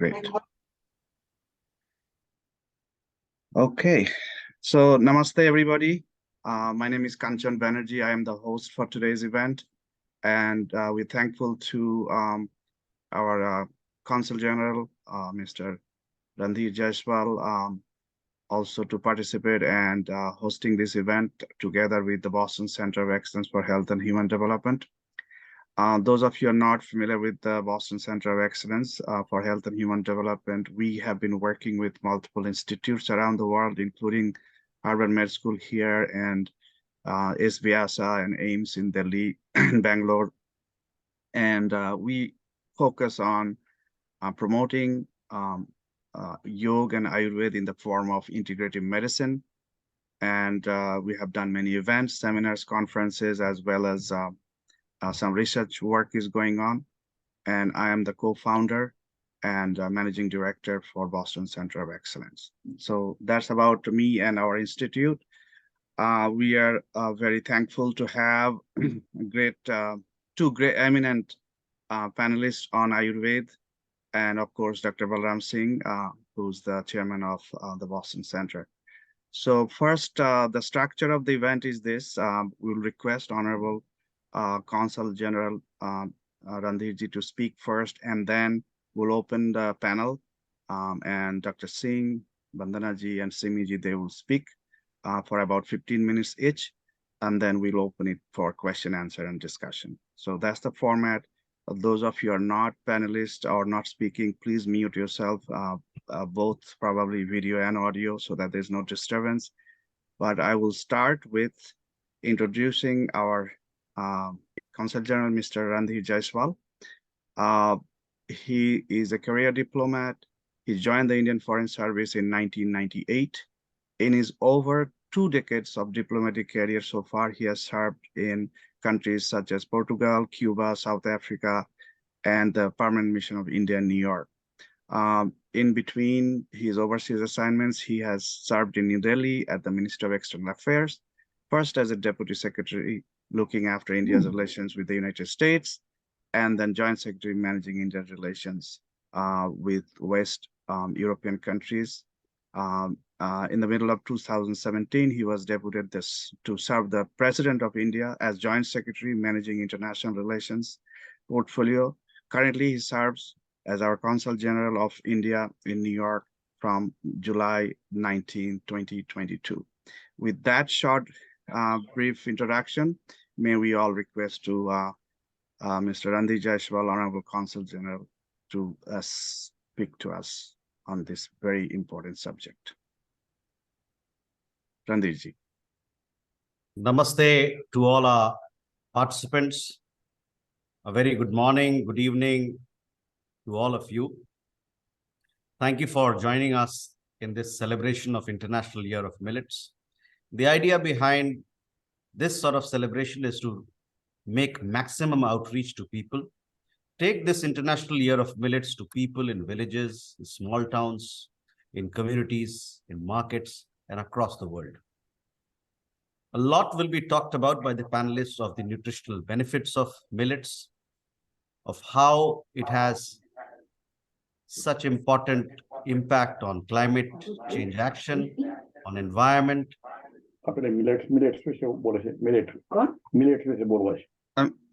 Great. Okay, so namaste everybody. My name is Kanchan Banerjee. I am the host for today's event, and we're thankful to our Consul General, Mr. Randhir Jaiswal, also to participate and hosting this event together with the Boston Center of Excellence for Health and Human Development. Those of you who are not familiar with the Boston Center of Excellence for Health and Human Development, we have been working with multiple institutes around the world, including Harvard Med School here and SVIASA and AIMS in Delhi and Bangalore. And we focus on promoting yoga and Ayurveda in the form of integrative medicine. And we have done many events, seminars, conferences, as well as some research work is going on, and I am the co-founder and managing director for Boston Center of Excellence. So that's about me and our institute. We are very thankful to have two great eminent panelists on Ayurveda, and of course, Dr. Balram Singh, who's the chairman of the Boston Center. So first, the structure of the event is this. We'll request Honorable Consul General Randhirji to speak first, and then we'll open the panel, and Dr. Singh, Bandanaji, and Simiji, they will speak for about 15 minutes each, and then we'll open it for question, answer, and discussion. So that's the format. Those of you who are not panelists or not speaking, please mute yourself, both probably video and audio, so that there's no disturbance. But I will start with introducing our Consul General, Mr. Randhir Jaiswal. He is a career diplomat. He joined the Indian Foreign Service in 1998. In his over 2 decades of diplomatic career so far, he has served in countries such as Portugal, Cuba, South Africa, and the Permanent Mission of India in New York. In between his overseas assignments, he has served in New Delhi at the Ministry of External Affairs, first as a Deputy Secretary looking after India's relations with the United States, and then Joint Secretary managing India's relations with West European countries. In the middle of 2017, he was deputed to serve the President of India as Joint Secretary managing international relations portfolio. Currently, he serves as our Consul General of India in New York from July 19, 2022. With that short, brief introduction, may we all request to Mr. Randhir Jaiswal, Honorable Consul General, to speak to us on this very important subject. Randhirji. Namaste to all our participants. A very good morning, good evening to all of you. Thank you for joining us in this celebration of International Year of Millets. The idea behind this sort of celebration is to make maximum outreach to people, take this International Year of Millets to people in villages, in small towns, in communities, in markets, and across the world. A lot will be talked about by the panelists of the nutritional benefits of millets, of how it has such important impact on climate change action, on environment.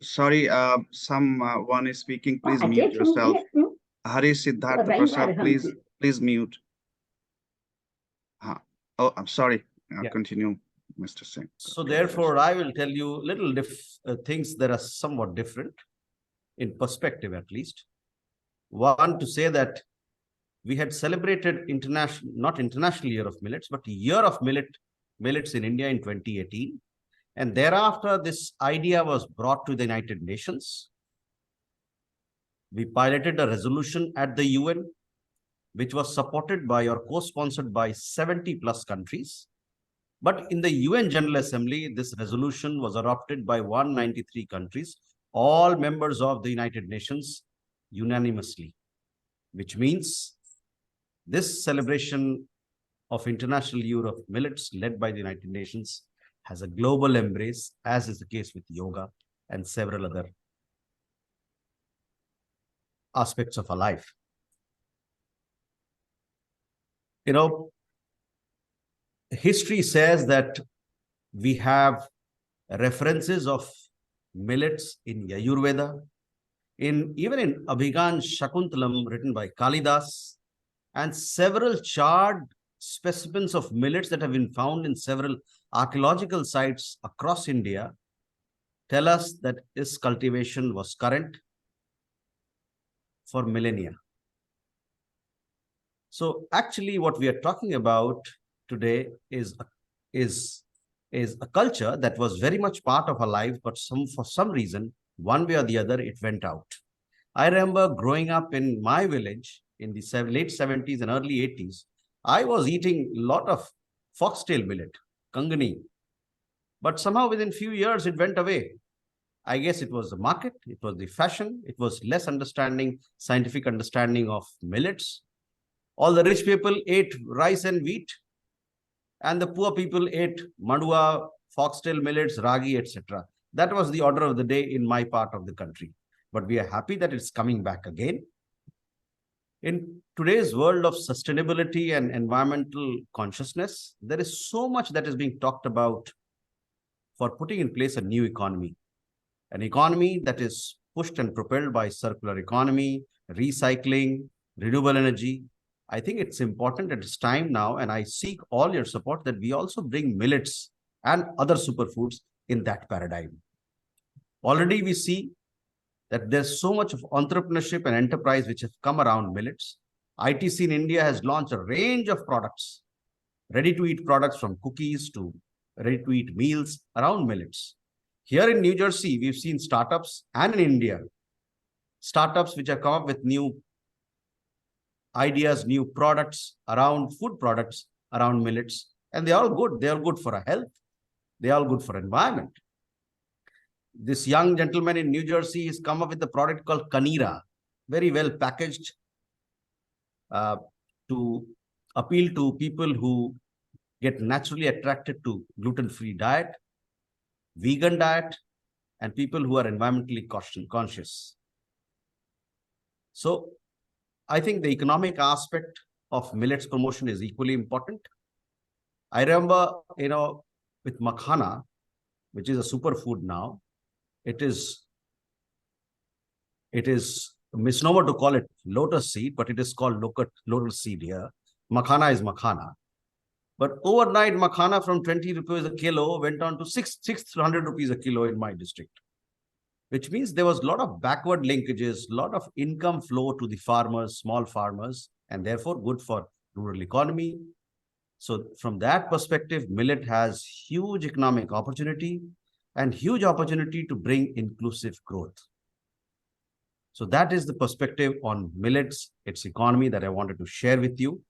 Sorry, someone is speaking. Please mute yourself. Hari Siddhartha Prasad, please mute. Oh, I'm sorry. Continue, Mr. Singh. So therefore, I will tell you little things that are somewhat different in perspective, at least. One, to say that we had celebrated not International Year of Millets, but Year of Millets in India in 2018. And thereafter, this idea was brought to the United Nations. We piloted a resolution at the UN, which was supported by or co-sponsored by 70 plus countries. But in the UN General Assembly, this resolution was adopted by 193 countries, all members of the United Nations unanimously, which means this celebration of International Year of Millets led by the United Nations has a global embrace, as is the case with yoga and several other aspects of our life. you know, history says that we have references of millets in Ayurveda, even in Abhigan Shakuntalam written by Kalidas, and several charred specimens of millets that have been found in several archaeological sites across India tell us that this cultivation was current for millennia. So actually what we are talking about today is a culture that was very much part of our lives, but for some reason, one way or the other, it went out. I remember growing up in my village in the late 70s and early 80s. I was eating a lot of foxtail millet, kangani, but somehow within few years it went away. I guess it was the market, it was the fashion, it was less understanding, scientific understanding of millets. All the rich people ate rice and wheat, and the poor people ate mandua, foxtail millets, ragi, etc. That was the order of the day in my part of the country. But we are happy that it's coming back again. In today's world of sustainability and environmental consciousness, there is so much that is being talked about for putting in place a new economy. An economy that is pushed and propelled by circular economy, recycling, renewable energy. I think it's important that it's time now, and I seek all your support that we also bring millets and other superfoods in that paradigm. Already we see that there's so much of entrepreneurship and enterprise which have come around millets. ITC in India has launched a range of products, ready-to-eat products from cookies to ready-to-eat meals around millets. Here in New Jersey, we've seen startups, and in India, startups which have come up with new ideas, new products around food products around millets, and they are all good. They are good for our health. They are all good for environment. This young gentleman in New Jersey has come up with a product called Kanira, very well packaged to appeal to people who get naturally attracted to gluten-free diet, vegan diet, and people who are environmentally conscious. So I think the economic aspect of millets promotion is equally important. I remember, with makhana, which is a superfood now, it is a misnomer to call it lotus seed, but it is called lotus seed here. Makhana is makhana. But overnight, makhana from 20 rupees a kilo went on to 600 rupees a kilo in my district, which means there was a lot of backward linkages, a lot of income flow to the farmers, small farmers, and therefore good for rural economy. So from that perspective, millet has huge economic opportunity and huge opportunity to bring inclusive growth. So that is the perspective on millets, its economy, that I wanted to share with you.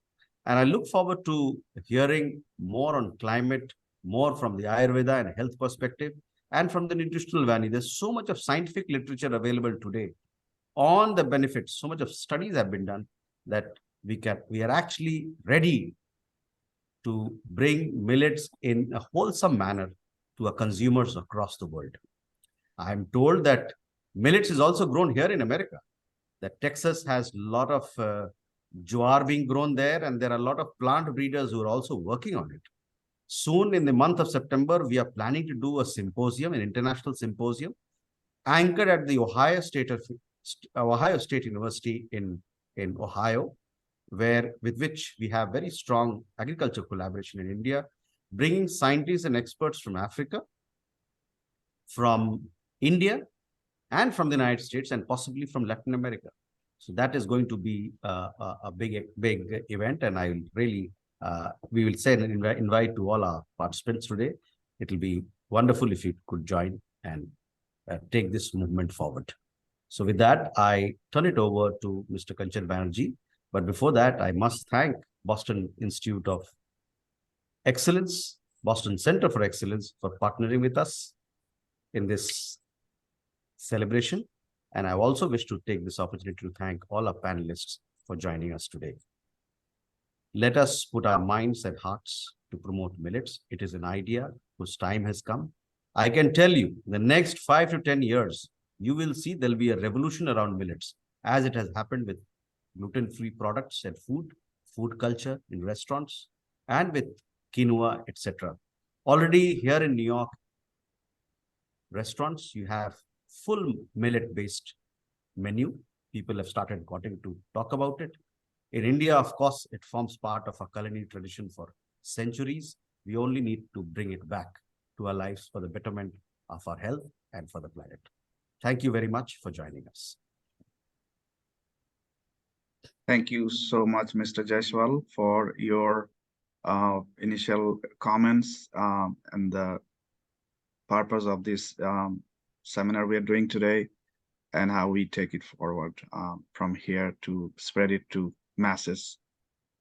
And I look forward to hearing more on climate, more from the Ayurveda and health perspective, and from the nutritional value. There's so much of scientific literature available today on the benefits. So much of studies have been done that we are actually ready to bring millets in a wholesome manner to our consumers across the world. I'm told that millets is also grown here in America, that Texas has a lot of jowar being grown there, and there are a lot of plant breeders who are also working on it. Soon in the month of September, we are planning to do a symposium, an international symposium, anchored at the Ohio State University in Ohio, with which we have very strong agriculture collaboration in India, bringing scientists and experts from Africa, from India, and from the United States, and possibly from Latin America. So that is going to be a big event, and I will really, we will send an invite to all our participants today. It will be wonderful if you could join and take this movement forward. So with that, I turn it over to Mr. Kanchan Banerjee. But before that, I must thank Boston Institute of Excellence, Boston Center for Excellence, for partnering with us in this celebration. And I also wish to take this opportunity to thank all our panelists for joining us today. Let us put our minds and hearts to promote millets. It is an idea whose time has come. I can tell you, in the next 5 to 10 years, you will see there'll be a revolution around millets, as it has happened with gluten-free products and food food culture in restaurants and with quinoa, etc. Already here in New York, restaurants, you have full millet-based menu. People have started getting to talk about it. In India, of course, it forms part of our culinary tradition for centuries. We only need to bring it back to our lives for the betterment of our health and for the planet. Thank you very much for joining us. Thank you so much, Mr. Jaiswal, for your initial comments and the purpose of this seminar we are doing today, and how we take it forward from here to spread it to masses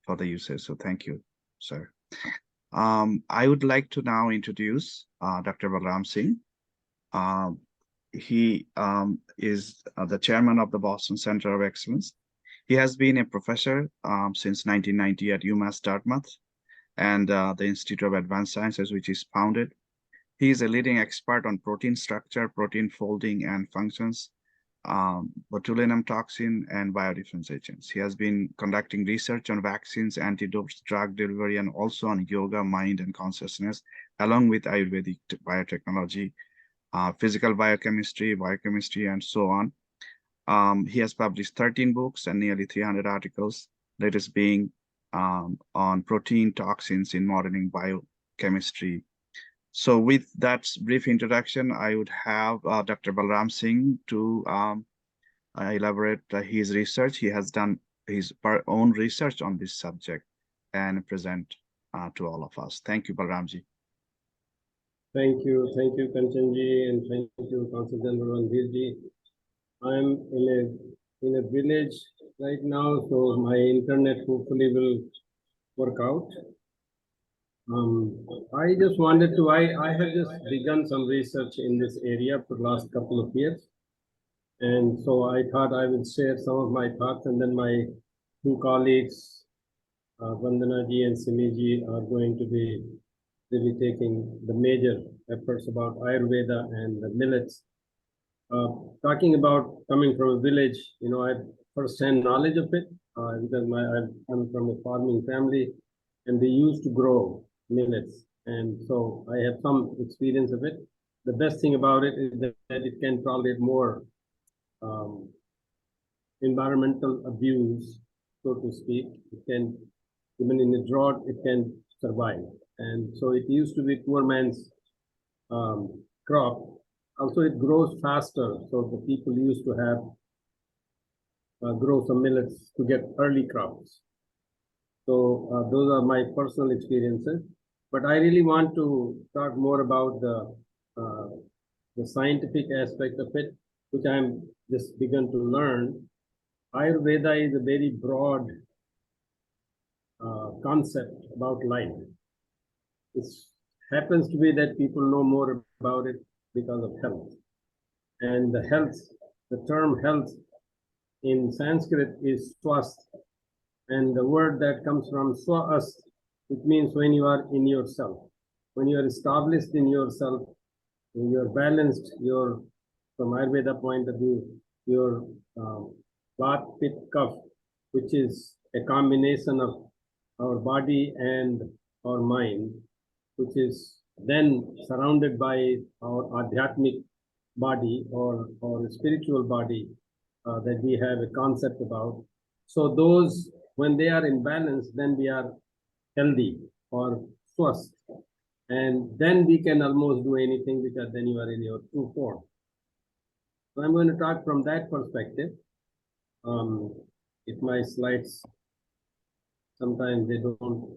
for the users. So thank you, sir. I would like to now introduce Dr. Balram Singh. He is the chairman of the Boston Center of Excellence. He has been a professor since 1990 at UMass Dartmouth and the Institute of Advanced Sciences, which is founded. He is a leading expert on protein structure, protein folding and functions, botulinum toxin, and biodefense agents. He has been conducting research on vaccines, antidotes, drug delivery, and also on yoga, mind, and consciousness, along with Ayurvedic biotechnology, physical biochemistry, and so on. He has published 13 books and nearly 300 articles, latest being on protein toxins in modeling biochemistry. So with that brief introduction, I would have Dr. Balram Singh to elaborate his research. He has done his own research on this subject and present to all of us. Thank you, Balramji. Thank you, Kanchanji, and thank you, Council General Randirji. I'm in a village right now, so my internet hopefully will work out. I just wanted to, I have just begun some research in this area for the last couple of years. And so I thought I would share some of my thoughts, and then my two colleagues, Vandana ji and Simi ji, are going to be really taking the major efforts about Ayurveda and the millets. Talking about coming from a village, you know, I have first-hand knowledge of it because I'm from a farming family, and they used to grow millets, and so I have some experience of it. The best thing about it is that it can tolerate more environmental abuse, so to speak. It can, even in a drought, it can survive. And so it used to be poor man's crop. Also, it grows faster. So the people used to have grow some millets to get early crops. So those are my personal experiences. But I really want to talk more about the scientific aspect of it, which I'm just begun to learn. Ayurveda is a very broad concept about life. It happens to be that people know more about it because of health. And the term health in Sanskrit is swast. And the word that comes from swast, it means when you are in yourself. When you are established in yourself, when you are balanced, from Ayurveda point of view, your Vata, Pitta, Kapha, which is a combination of our body and our mind, which is then surrounded by our adhyatmic body or spiritual body that we have a concept about. So those, when they are in balance, then we are healthy or swast. And then we can almost do anything because then you are in your true form. So I'm going to talk from that perspective. If my slides, sometimes they don't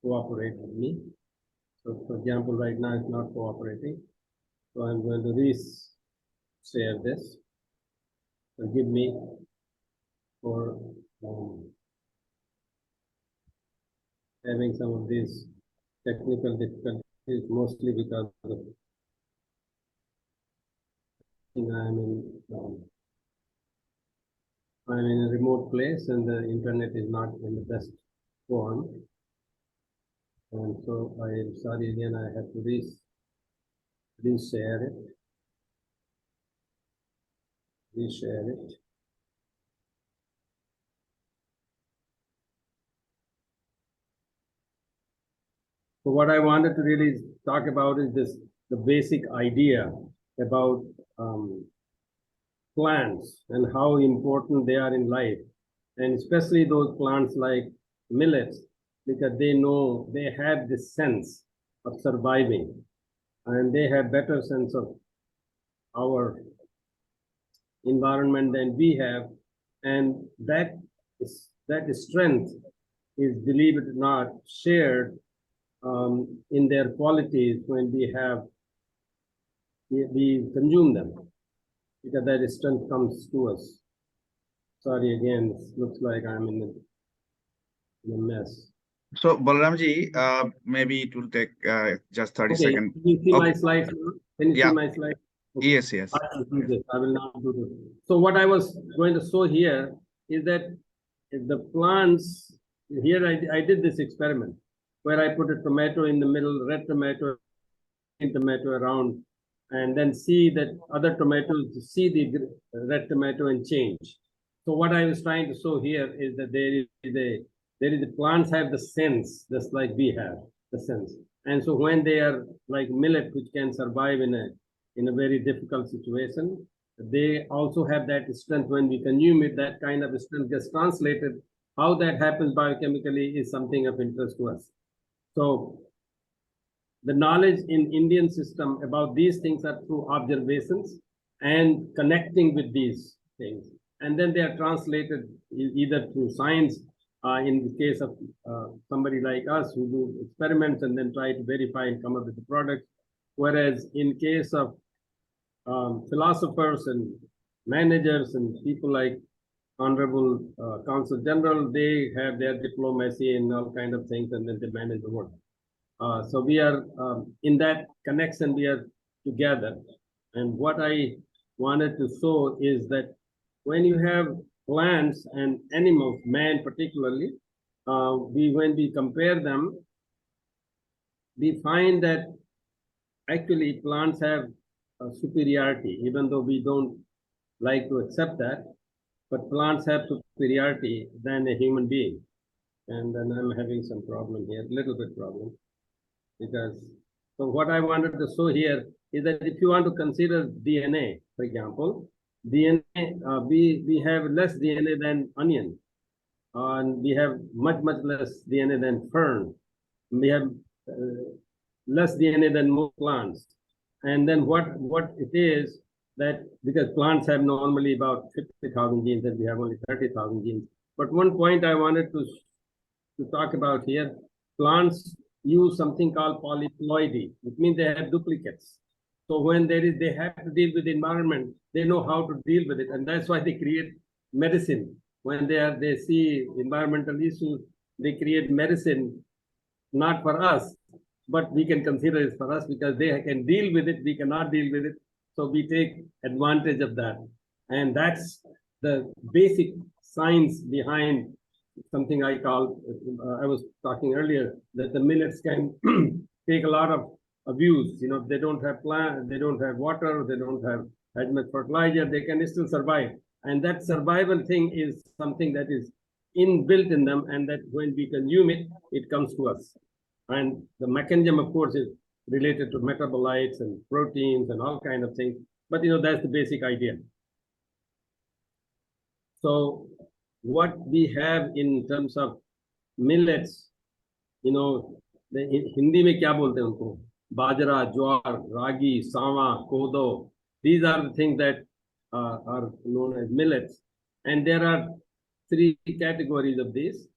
cooperate with me. So for example, right now it's not cooperating. So I'm going to share this. Forgive me for having some of these technical difficulties, mostly because of I'm in a remote place and the internet is not in the best form. And so I am sorry again, I have to reshare it. Reshare it. So what I wanted to really talk about is the basic idea about plants and how important they are in life, and especially those plants like millets, because they know they have this sense of surviving, and they have better sense of our environment than we have, and that strength is, believe it or not, shared in their qualities when we consume them, because that strength comes to us. Sorry again, it looks like I'm in a mess. So Balaramji, maybe it will take just 30 Okay, seconds. can you see Okay. my slides now? Can you Yeah. see my slides? Okay. Yes, yes. I will do this. I will not do this. So what I was going to show here is that the plants, here I did this experiment where I put a tomato in the middle, red tomato, green tomato around, and then see that other tomatoes see the red tomato and change. So what I was trying to show here is that the plants have the sense, just like we have the sense. And so when they are like millet, which can survive in a very difficult situation, they also have that strength. When we consume it, that kind of strength gets translated. How that happens biochemically is something of interest to us. So the knowledge in Indian system about these things are through observations and connecting with these things. And then they are translated either through science, in the case of somebody like us who do experiments and then try to verify and come up with the product. Whereas in case of philosophers and managers and people like Honorable Consul General, they have their diplomacy and all kind of things, and then they manage the work. So we are in that connection, we are together. And what I wanted to show is that when you have plants and animals, man particularly, when we compare them, we find that actually plants have superiority, even though we don't like to accept that, but plants have superiority than a human being. And then I'm having some problem here, little bit problem, because so what I wanted to show here is that if you want to consider DNA, for example, DNA, we have less DNA than onion, and we have much less DNA than fern. We have less DNA than most plants. And then what it is that, because plants have normally about 50,000 genes and we have only 30,000 genes. But one point I wanted to talk about here, plants use something called polyploidy. It means they have duplicates. So when they have to deal with the environment, they know how to deal with it. And that's why they create medicine. When they see environmental issues, they create medicine, not for us, but we can consider it for us because they can deal with it, we cannot deal with it. So we take advantage of that. And that's the basic science behind something I call, I was talking earlier, that the millets can take a lot of abuse. You know, they don't have plant, they don't have water, they don't have as much fertilizer, they can still survive. And that survival thing is something that is inbuilt in them, and that when we consume it, it comes to us. And the mechanism, of course, is related to metabolites and proteins and all kinds of things. But, you know, that's the basic idea. So what we have in terms of millets, you know, Hindi में क्या बोलते हैं उनको? Bajra, jowar, ragi, sawa, kodo. These are the things that are known as millets. And there are three categories of these.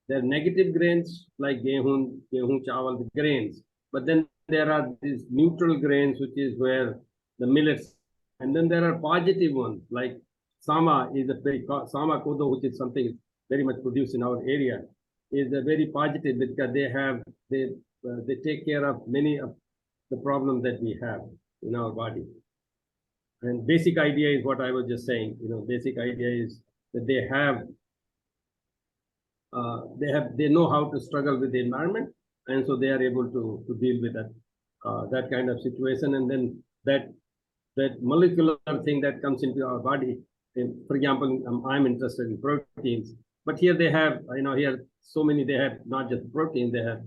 There are negative grains like gehu, chawal, the grains. But then there are these neutral grains, which is where the millets. And then there are positive ones like sama is a very sama kodo, which is something very much produced in our area, is a very positive because they take care of many of the problems that we have in our body. And basic idea is what I was just saying. You know, basic idea is that they know how to struggle with the environment, and so they are able to deal with that kind of situation. And then that molecular thing that comes into our body. For example, I'm interested in proteins, but here they have, you know, here so many, they have not just protein, they have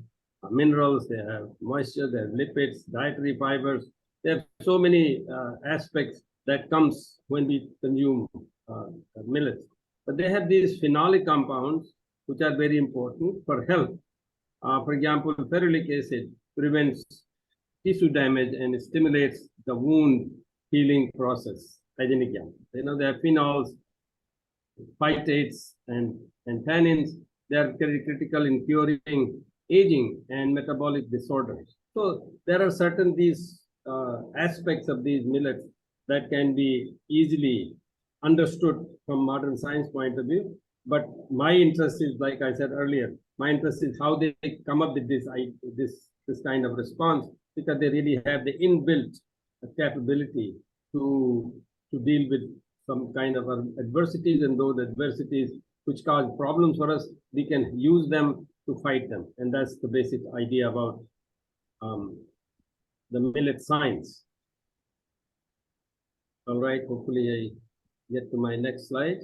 minerals, they have moisture, they have lipids, dietary fibers. They have so many aspects that comes when we consume millets. But they have these phenolic compounds which are very important for health. For example, ferulic acid prevents tissue damage and stimulates the wound healing process. Hygienic. You know, there are phenols, phytates, and tannins. They are very critical in curing aging and metabolic disorders. So there are certain these aspects of these millets that can be easily understood from modern science point of view. But my interest is, like I said earlier, my interest is how they come up with this kind of response, because they really have the inbuilt capability to deal with some kind of adversities, and those adversities which cause problems for us, we can use them to fight them. And that's the basic idea about the millet science. All right, hopefully I get to my next slide.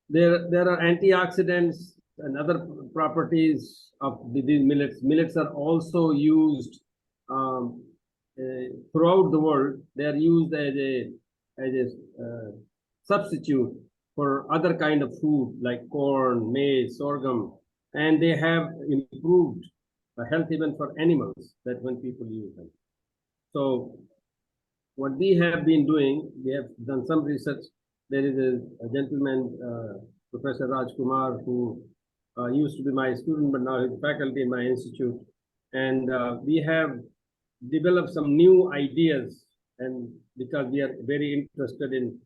There are antioxidants and other properties of these millets. Millets are also used throughout the world. They are used as a substitute for other kind of food like corn, maize, sorghum, and they have improved health even for animals, that when people use them. So what we have been doing, we have done some research. There is a gentleman, Professor Raj Kumar, who used to be my student, but now he's faculty in my institute. And we have developed some new ideas, and because we are very interested in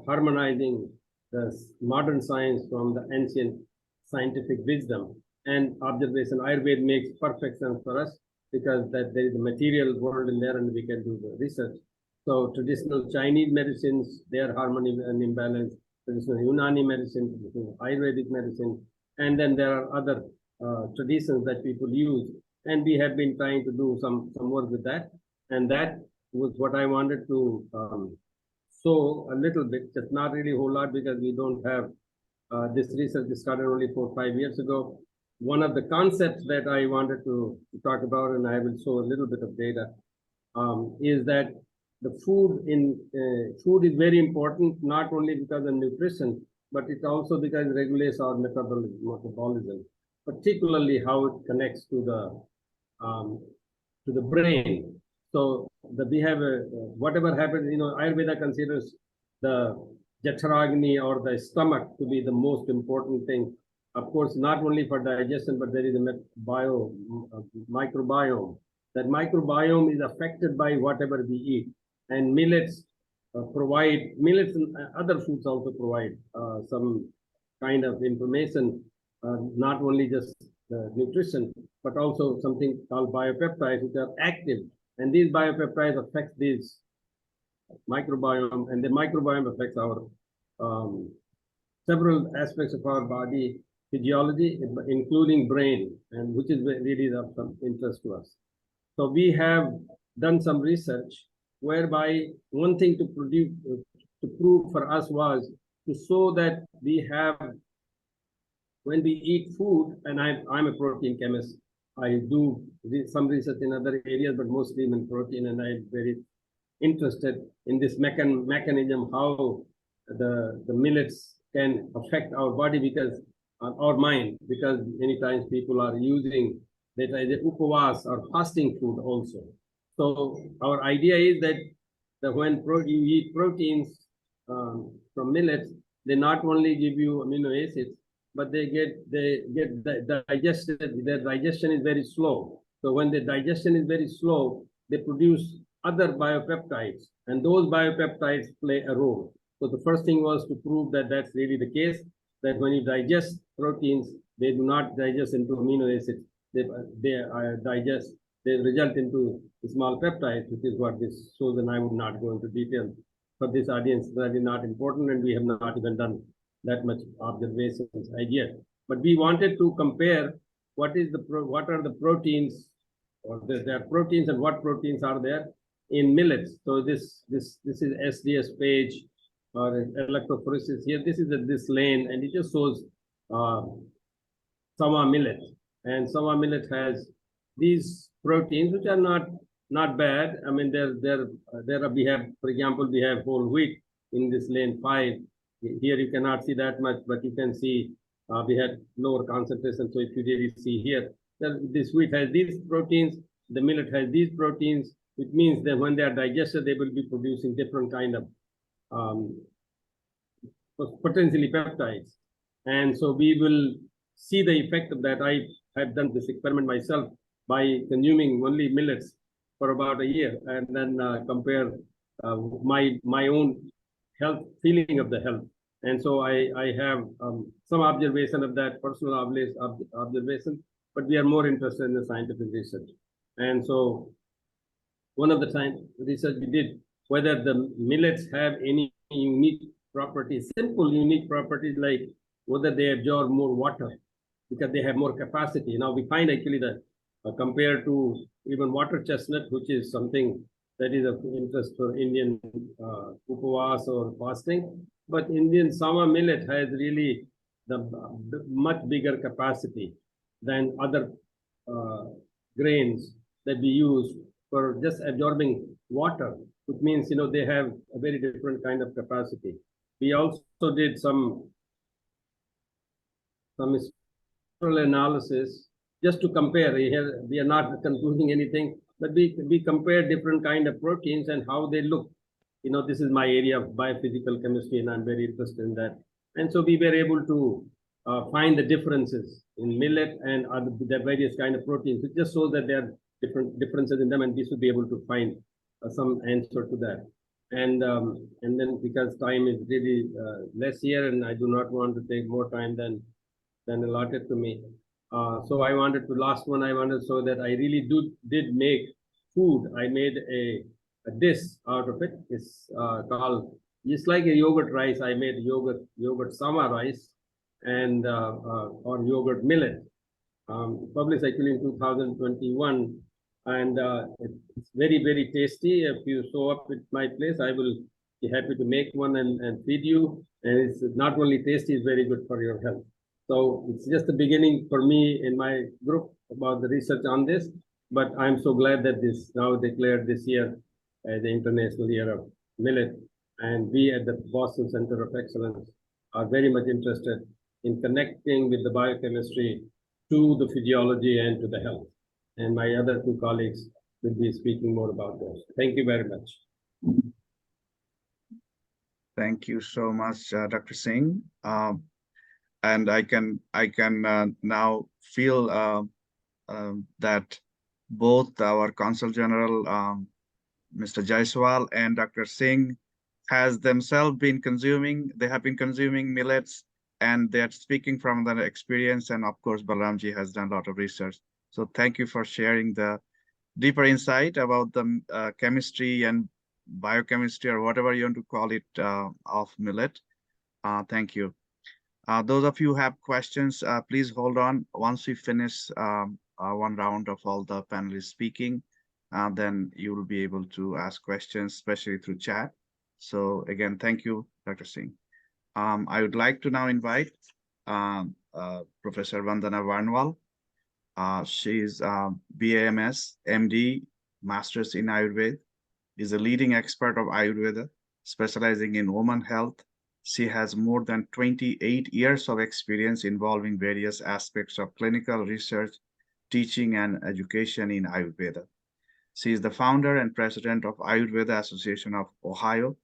harmonizing the modern science from the ancient scientific wisdom and observation. Ayurveda makes perfect sense for us, because that there is a material world in there and we can do the research. So traditional Chinese medicines, their harmony and imbalance, traditional Unani medicine, traditional Ayurvedic medicine, and then there are other traditions that people use. And we have been trying to do some work with that. And that was what I wanted to show a little bit, just not really a whole lot, because we don't have this research started only 4 or 5 years ago. One of the concepts that I wanted to talk about, and I will show a little bit of data, is that the food is very important, not only because of nutrition, but it also because it regulates our metabolism, particularly how it connects to the brain. So that we have whatever happens, Ayurveda considers the Jatragni or the stomach to be the most important thing. Of course, not only for digestion, but there is a microbiome. That microbiome is affected by whatever we eat. And millets millets and other foods also provide some kind of information, not only just nutrition, but also something called biopeptides, which are active. And these biopeptides affect this microbiome, and the microbiome affects our several aspects of our body physiology, including brain, and which is really of some interest to us. So we have done some research whereby one thing to prove for us was to show that we have, when we eat food, and I'm a protein chemist, I do some research in other areas, but mostly in protein, and I'm very interested in this mechanism, how the millets can affect our body, because our mind, because many times people are using that as a upavas or fasting food also. So our idea is that when you eat proteins from millets, they not only give you amino acids, but they get digested. Their digestion is very slow. So when the digestion is very slow, they produce other biopeptides, and those biopeptides play a role. So the first thing was to prove that that's really the case, that when you digest proteins, they do not digest into amino acids. They result into small peptides, which is what this shows, and I would not go into detail for this audience. That is not important, and we have not even done that much observations as yet. But we wanted to compare what are the proteins, or there are proteins, and what proteins are there in millets. So this is SDS page or electrophoresis here. This is this lane, and it just shows Sawa millet, and Sawa millet has these proteins which are not bad. I mean, we have, for example, we have whole wheat in this lane 5. Here you cannot see that much, but you can see we had lower concentration. So if you really see here, this wheat has these proteins, the millet has these proteins, which means that when they are digested, they will be producing different kind of potentially peptides. And so we will see the effect of that. I have done this experiment myself by consuming only millets for about a year, and then compare my own health, feeling of the health. And so I have some observation of that, personal observation, but we are more interested in the scientific research. And so one of the research we did, whether the millets have any unique properties, simple unique properties, like whether they absorb more water because they have more capacity. Now we find actually that compared to even water chestnut, which is something that is of interest for Indian upavas or fasting, but Indian Sawa millet has really the much bigger capacity than other grains that we use for just absorbing water, which means, they have a very different kind of capacity. We also did some analysis just to compare. Here we are not concluding anything, but we compare different kind of proteins and how they look. This is my area of biophysical chemistry, and I'm very interested in that. And so we were able to find the differences in millet and the various kind of proteins. It just shows that there are different differences in them, and we should be able to find some answer to that. And then, because time is really less here, and I do not want to take more time than allotted to me. So I wanted to, last one, I wanted to show that I really did make food. I made a dish out of it. It's called, it's like a yogurt rice. I made yogurt sama rice and or yogurt millet. Published actually in 2021, and it's very, very tasty. If you show up at my place, I will be happy to make one and feed you. And it's not only tasty, it's very good for your health. So it's just the beginning for me in my group about the research on this. But I'm so glad that this now declared this year as the International Year of Millet. And we at the Boston Center of Excellence are very much interested in connecting with the biochemistry to the physiology and to the health. And my other two colleagues will be speaking more about this. Thank you very much. Thank you so much, Dr. Singh. And I can now feel that both our Consul General, Mr. Jaiswal, and Dr. Singh has themselves been consuming. They have been consuming millets, and they're speaking from their experience. And of course, Balramji has done a lot of research. So thank you for sharing the deeper insight about the chemistry and biochemistry, or whatever you want to call it, of millet. Thank you. Those of you who have questions, please hold on. Once we finish one round of all the panelists speaking, then you will be able to ask questions, especially through chat. So again, thank you, Dr. Singh. I would like to now invite Professor Vandana Varnwal. She is BAMS, MD, Masters in Ayurveda, is a leading expert of Ayurveda, specializing in women health. She has more than 28 years of experience involving various aspects of clinical research, teaching, and education in Ayurveda. She is the founder and president of Ayurveda Association of Ohio.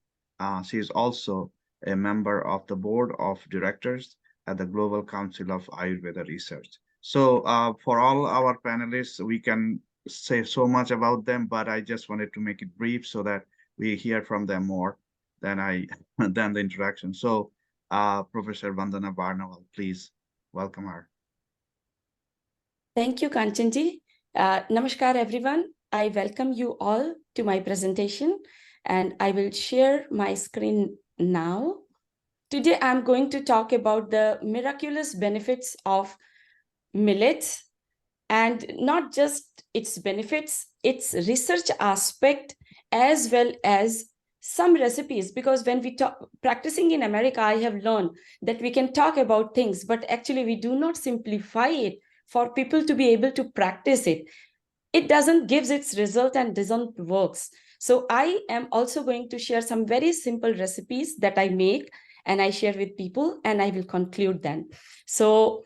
She is also a member of the board of directors at the Global Council of Ayurveda Research. So for all our panelists, we can say so much about them, but I just wanted to make it brief so that we hear from them more than the introduction. So Professor Vandana Varnwal, please welcome her. Thank you, Kanchanji. Namaskar, everyone. I welcome you all to my presentation, and I will share my screen now. Today, I'm going to talk about the miraculous benefits of millets, and not just its benefits, its research aspect, as well as some recipes, because when we talk practicing in America, I have learned that we can talk about things, but actually we do not simplify it for people to be able to practice it. It doesn't gives its result and doesn't works. So I am also going to share some very simple recipes that I make and I share with people, and I will conclude then. So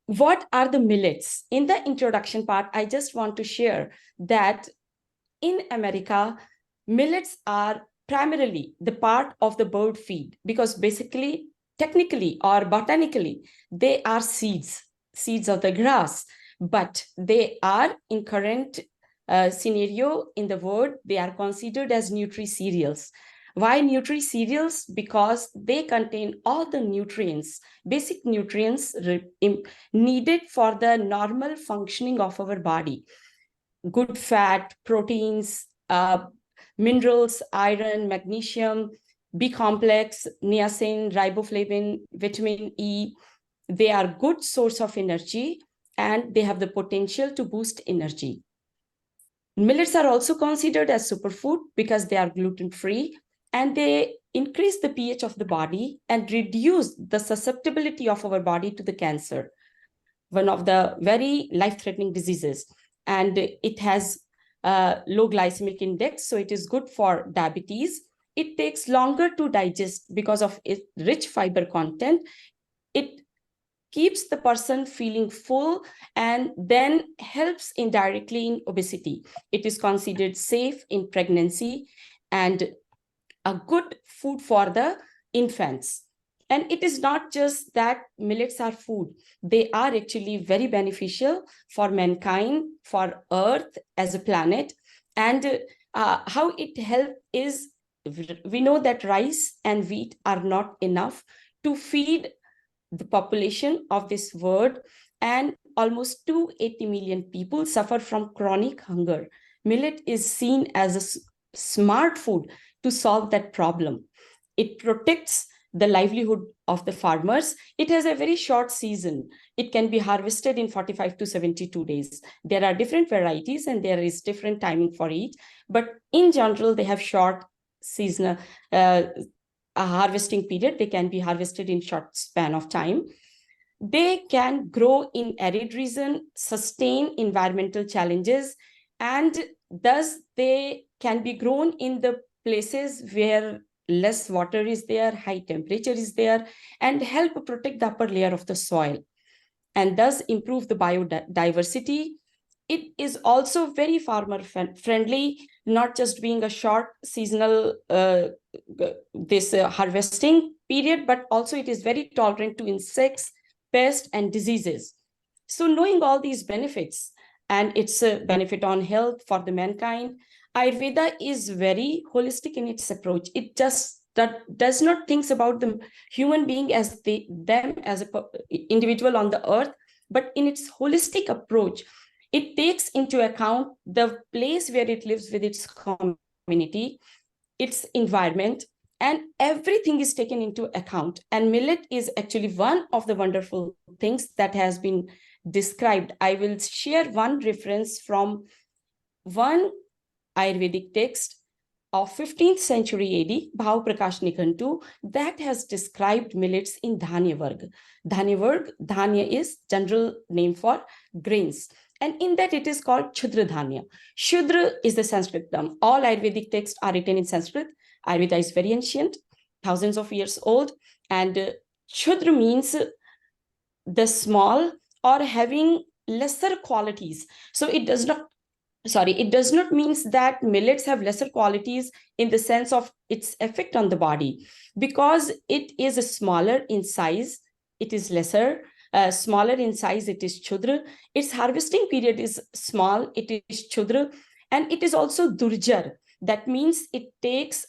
what are the millets? In the introduction part, I just want to share that in America, millets are primarily the part of the bird feed, because basically, technically or botanically, they are seeds of the grass, but they are in current scenario in the world, they are considered as nutri-cereals. Why nutri-cereals? Because they contain all the nutrients, basic nutrients needed for the normal functioning of our body. Good fat, proteins, minerals, iron, magnesium, B complex, niacin, riboflavin, vitamin E. They are good source of energy and they have the potential to boost energy. Millets are also considered as superfood because they are gluten-free and they increase the pH of the body and reduce the susceptibility of our body to the cancer, one of the very life-threatening diseases. And it has low glycemic index, so it is good for diabetes. It takes longer to digest because of its rich fiber content. It keeps the person feeling full and then helps indirectly in obesity. It is considered safe in pregnancy and a good food for the infants. And it is not just that millets are food. They are actually very beneficial for mankind, for Earth as a planet. And how it helps is, we know that rice and wheat are not enough to feed the population of this world, and almost 280 million people suffer from chronic hunger. Millet is seen as a smart food to solve that problem. It protects the livelihood of the farmers. It has a very short season. It can be harvested in 45 to 72 days. There are different varieties and there is different timing for each, but in general, they have short seasonal a harvesting period. They can be harvested in short span of time. They can grow in arid region, sustain environmental challenges, and thus they can be grown in the places where less water is there, high temperature is there, and help protect the upper layer of the soil, and thus improve the biodiversity. It is also very farmer friendly, not just being a short seasonal harvesting period, but also it is very tolerant to insects, pests, and diseases. So knowing all these benefits and its benefit on health for the mankind, Ayurveda is very holistic in its approach. It just does not think about the human being as them as an individual on the earth, but in its holistic approach, it takes into account the place where it lives with its community, its environment, and everything is taken into account. And millet is actually one of the wonderful things that has been described. I will share one reference from one Ayurvedic text of 15th century AD, Bhav Prakash Nikantu, that has described millets in Dhanya Varg. Dhanya is general name for grains. And in that it is called Chudra Dhanya. Shudra is the Sanskrit term. All Ayurvedic texts are written in Sanskrit. Ayurveda is very ancient, thousands of years old. And Chudra means the small or having lesser qualities. So it does not mean that millets have lesser qualities in the sense of its effect on the body, because it is smaller in size, it is lesser. Smaller in size, it is Chudra. Its harvesting period is small, it is Chudra. And it is also Durjar. That means it takes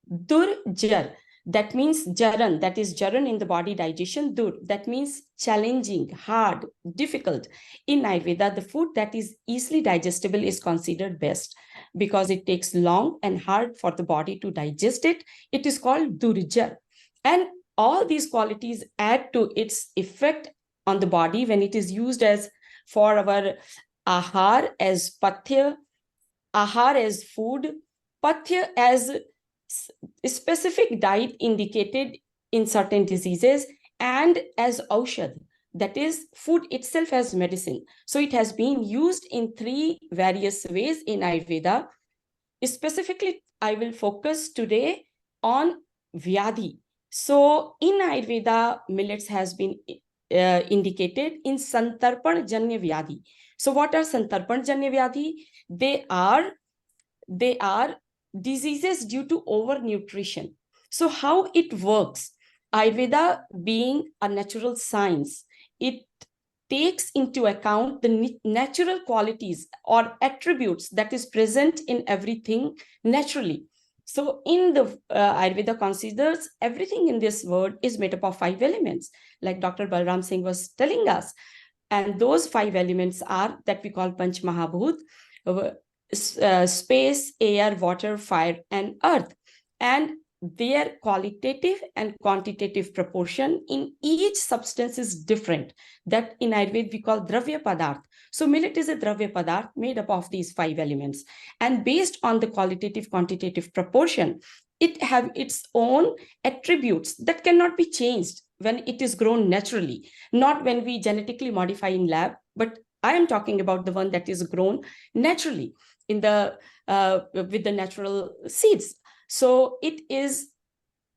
Durjar. That means Jaran, that is Jaran in the body digestion. Dur, that means challenging, hard, difficult. In Ayurveda, the food that is easily digestible is considered best because it takes long and hard for the body to digest it. It is called Durjar. And all these qualities add to its effect on the body when it is used as for our ahar as pathya, ahar as food, pathya as specific diet indicated in certain diseases, and as aushadh, that is food itself as medicine. So it has been used in 3 various ways in Ayurveda. Specifically, I will focus today on Vyadhi. So in Ayurveda, millets has been indicated in Santarpan Janya Vyadhi. So what are Santarpan Janya Vyadhi? They are diseases due to overnutrition. So how it works? Ayurveda being a natural science, it takes into account the natural qualities or attributes that is present in everything naturally. So in the Ayurveda considers everything in this world is made up of 5 elements, like Dr. Balram Singh was telling us. And those 5 elements are that we call Panch Mahabhut, space, air, water, fire, and earth. And their qualitative and quantitative proportion in each substance is different. That in Ayurveda we call Dravya Padarth. So millet is a Dravya Padarth made up of these 5 elements. And based on the qualitative quantitative proportion, it have its own attributes that cannot be changed when it is grown naturally, not when we genetically modify in lab, but I am talking about the one that is grown naturally in the with the natural seeds. So it is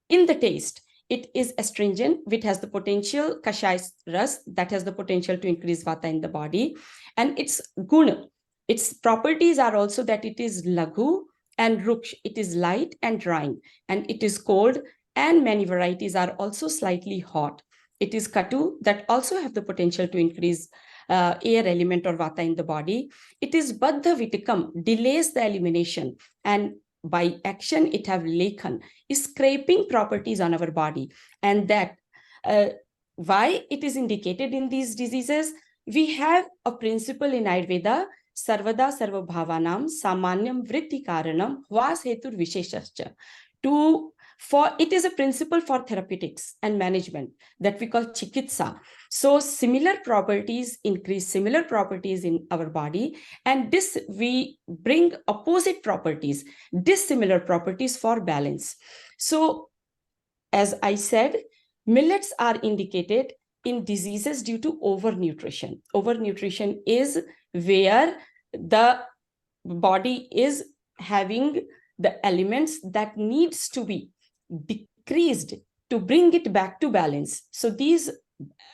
in the taste, it is astringent, which has the potential, Kashai Ras, that has the potential to increase Vata in the body. And its guna, its properties are also that it is Laghu and Ruksh, it is light and drying, and it is cold, and many varieties are also slightly hot. It is Katu, that also have the potential to increase air element or Vata in the body. It is Baddha Vitikam, delays the elimination, and by action it have lekhan, scraping properties on our body. And that why it is indicated in these diseases, we have a principle in Ayurveda, sarvada sarva bhavanam samanyam vritti karanam vas hetur visheshascha. For it is a principle for therapeutics and management that we call chikitsa. So similar properties increase similar properties in our body, and this we bring opposite properties, dissimilar properties for balance. So as I said, millets are indicated in diseases due to overnutrition. Overnutrition is where the body is having the elements that needs to be decreased to bring it back to balance. So these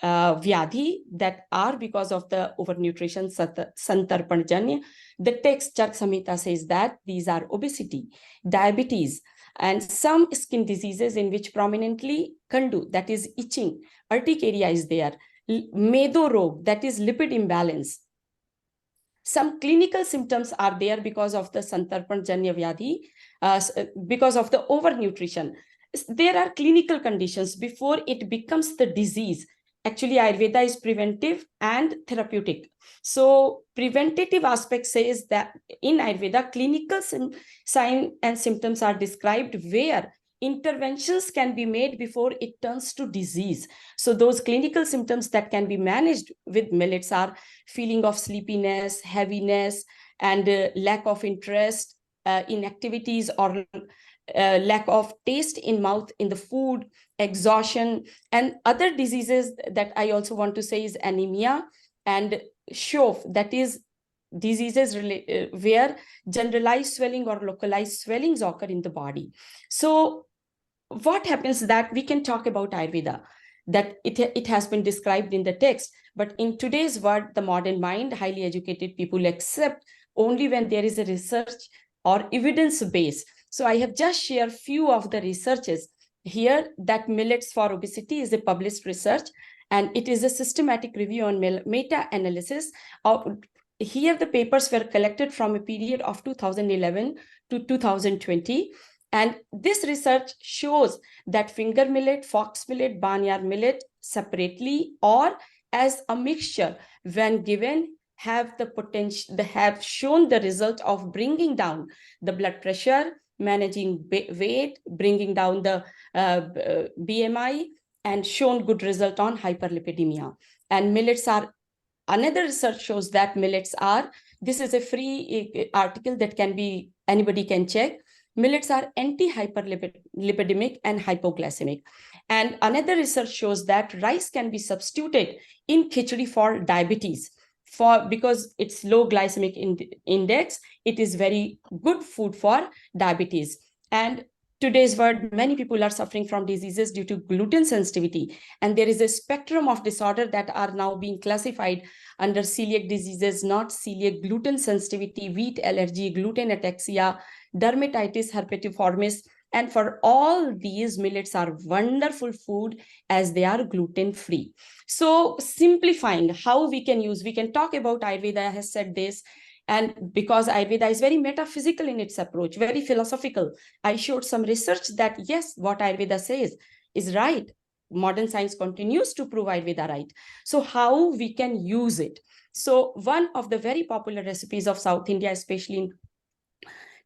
vyadhi that are because of the overnutrition, santarpanjanya, the text Chark Samhita says that these are obesity, diabetes, and some skin diseases in which prominently kandu, that is itching, urticaria is there, medo rog, that is lipid imbalance. Some clinical symptoms are there because of the santarpanjanya vyadhi, because of the overnutrition. There are clinical conditions before it becomes the disease. Actually, Ayurveda is preventive and therapeutic. So preventative aspect says that in Ayurveda, clinical signs and symptoms are described where interventions can be made before it turns to disease. So those clinical symptoms that can be managed with millets are feeling of sleepiness, heaviness, and lack of interest in activities, or lack of taste in mouth in the food, exhaustion, and other diseases that I also want to say is anemia and shof, that is diseases where generalized swelling or localized swellings occur in the body. So what happens that we can talk about Ayurveda, that it has been described in the text, but in today's world, the modern mind, highly educated people accept only when there is a research or evidence base. So I have just shared few of the researches here. That millets for obesity is a published research, and it is a systematic review on meta-analysis of. Here the papers were collected from a period of 2011 to 2020. And this research shows that finger millet, fox millet, barnyard millet separately or as a mixture, when given, have the potential, they have shown the result of bringing down the blood pressure, managing weight, bringing down the BMI, and shown good result on hyperlipidemia. And millets are, another research shows that millets are, this is a free article that can be, anybody can check. millets are anti-hyperlipidemic and hypoglycemic. And another research shows that rice can be substituted in khichdi for diabetes, because it's low glycemic index. It is very good food for diabetes. And today's world, many people are suffering from diseases due to gluten sensitivity. And there is a spectrum of disorder that are now being classified under celiac diseases, not celiac, gluten sensitivity, wheat allergy, gluten ataxia, dermatitis herpetiformis. And for all these, millets are wonderful food as they are gluten-free. So simplifying how we can talk about Ayurveda has said this. And because Ayurveda is very metaphysical in its approach, very philosophical, I showed some research that yes, what Ayurveda says is right. Modern science continues to prove Ayurveda right. So how we can use it? So one of the very popular recipes of South India, especially in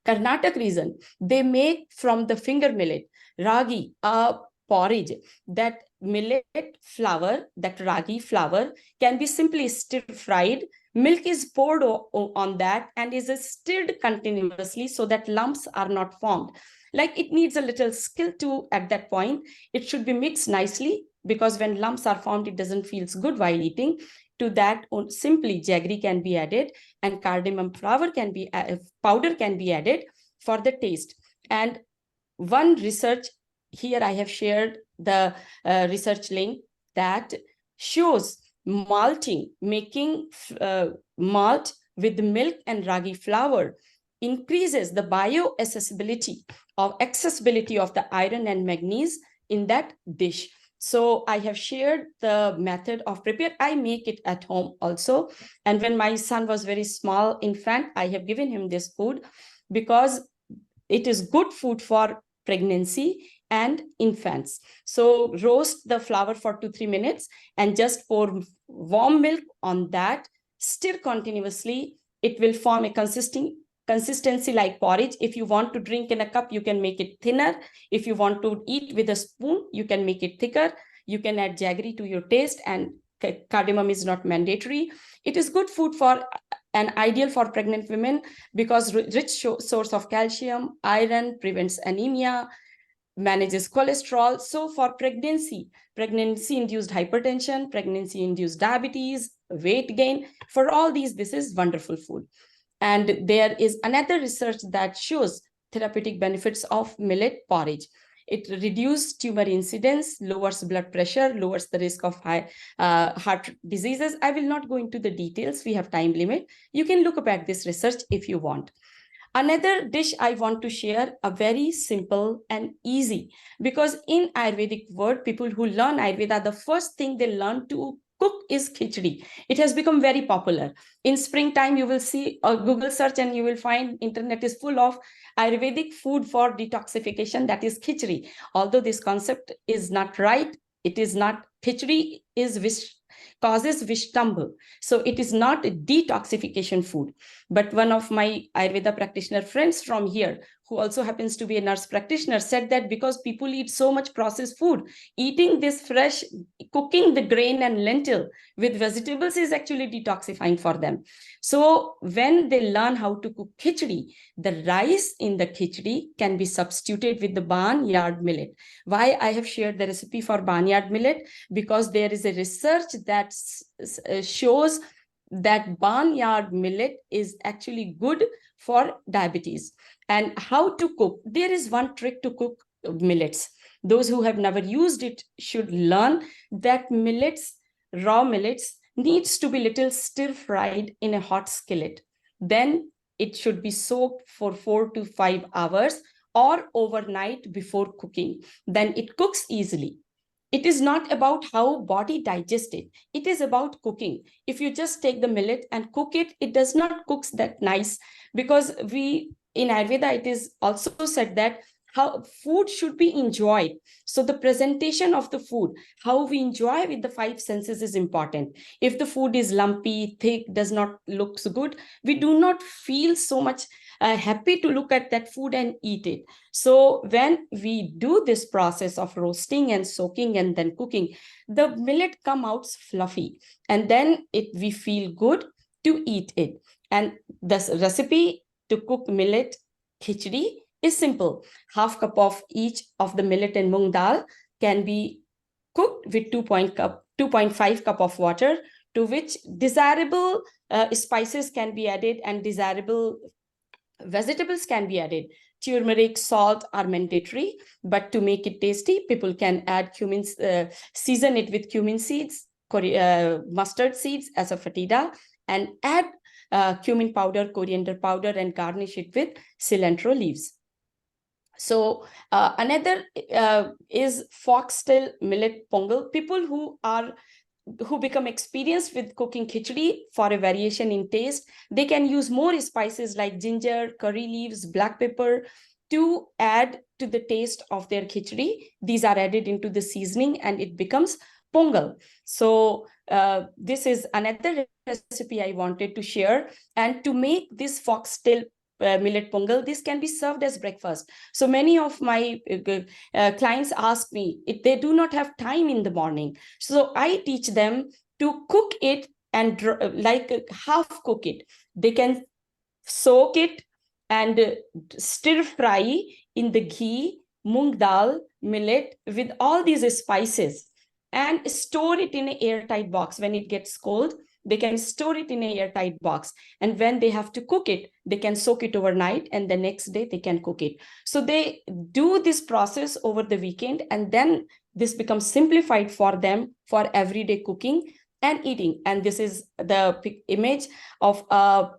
Karnataka region, they make from the finger millet, ragi, a porridge. That millet flour, that ragi flour, can be simply stir-fried. Milk is poured on that and is stirred continuously so that lumps are not formed. Like, it needs a little skill too at that point. It should be mixed nicely, because when lumps are formed, it doesn't feel good while eating. To that, simply jaggery can be added, and cardamom powder can be added for the taste. And one research here, I have shared the research link that shows malting, making malt with milk and ragi flour increases the bioaccessibility of the iron and manganese in that dish. So I have shared the method of prepare. I make it at home also. And when my son was very small infant, I have given him this food because it is good food for pregnancy and infants. So roast the flour for 2-3 minutes and just pour warm milk on that. Stir continuously. It will form a consistency like porridge. If you want to drink in a cup, you can make it thinner. If you want to eat with a spoon, you can make it thicker. You can add jaggery to your taste, and cardamom is not mandatory. It is good food for and ideal for pregnant women because rich source of calcium, iron, prevents anemia, manages cholesterol. So for pregnancy-induced hypertension, pregnancy-induced diabetes, weight gain, for all these, this is wonderful food. And there is another research that shows therapeutic benefits of millet porridge. It reduces tumor incidence, lowers blood pressure, lowers the risk of heart diseases. I will not go into the details. We have time limit. You can look up at this research if you want. Another dish I want to share, a very simple and easy, because in Ayurvedic world, people who learn Ayurveda, the first thing they learn to cook is khichdi. It has become very popular. In springtime, you will see a Google search and you will find internet is full of Ayurvedic food for detoxification, that is khichdi. Although this concept is not right, it is not. Khichdi is causes vishtambu. So it is not a detoxification food. But one of my Ayurveda practitioner friends from here, who also happens to be a nurse practitioner, said that because people eat so much processed food, eating this fresh, cooking the grain and lentil with vegetables is actually detoxifying for them. So when they learn how to cook khichdi, the rice in the khichdi can be substituted with the barnyard millet. Why I have shared the recipe for barnyard millet? Because there is a research that shows that barnyard millet is actually good for diabetes. And how to cook? There is one trick to cook millets. Those who have never used it should learn that raw millets needs to be little stir-fried in a hot skillet. Then it should be soaked for 4 to 5 hours or overnight before cooking. Then it cooks easily. It is not about how body digests it. It is about cooking. If you just take the millet and cook it, it does not cook that nice, because in Ayurveda, it is also said that how food should be enjoyed. So the presentation of the food, how we enjoy with the 5 senses is important. If the food is lumpy, thick, does not look so good, we do not feel so much happy to look at that food and eat it. So when we do this process of roasting and soaking and then cooking, the millet come out fluffy, and then we feel good to eat it. And this recipe to cook millet khichdi is simple. Half cup of each of the millet and mung dal can be cooked with 2.5 cup of water, to which desirable spices can be added and desirable vegetables can be added. Turmeric, salt are mandatory, but to make it tasty, people can add cumin, season it with cumin seeds, mustard seeds as a fatida, and add cumin powder, coriander powder, and garnish it with cilantro leaves. So another is foxtail millet pongal. People who become experienced with cooking khichdi for a variation in taste, they can use more spices like ginger, curry leaves, black pepper to add to the taste of their khichdi. These are added into the seasoning and it becomes pongal. So this is another recipe I wanted to share. And to make this foxtail millet pongal, this can be served as breakfast. So many of my clients ask me if they do not have time in the morning. So I teach them to cook it and half cook it. They can soak it and stir fry in the ghee, mung dal, millet with all these spices and store it in an airtight box. When it gets cold, they can store it in an airtight box. And when they have to cook it, they can soak it overnight and the next day they can cook it. So they do this process over the weekend, and then this becomes simplified for them for everyday cooking and eating. And this is the image of a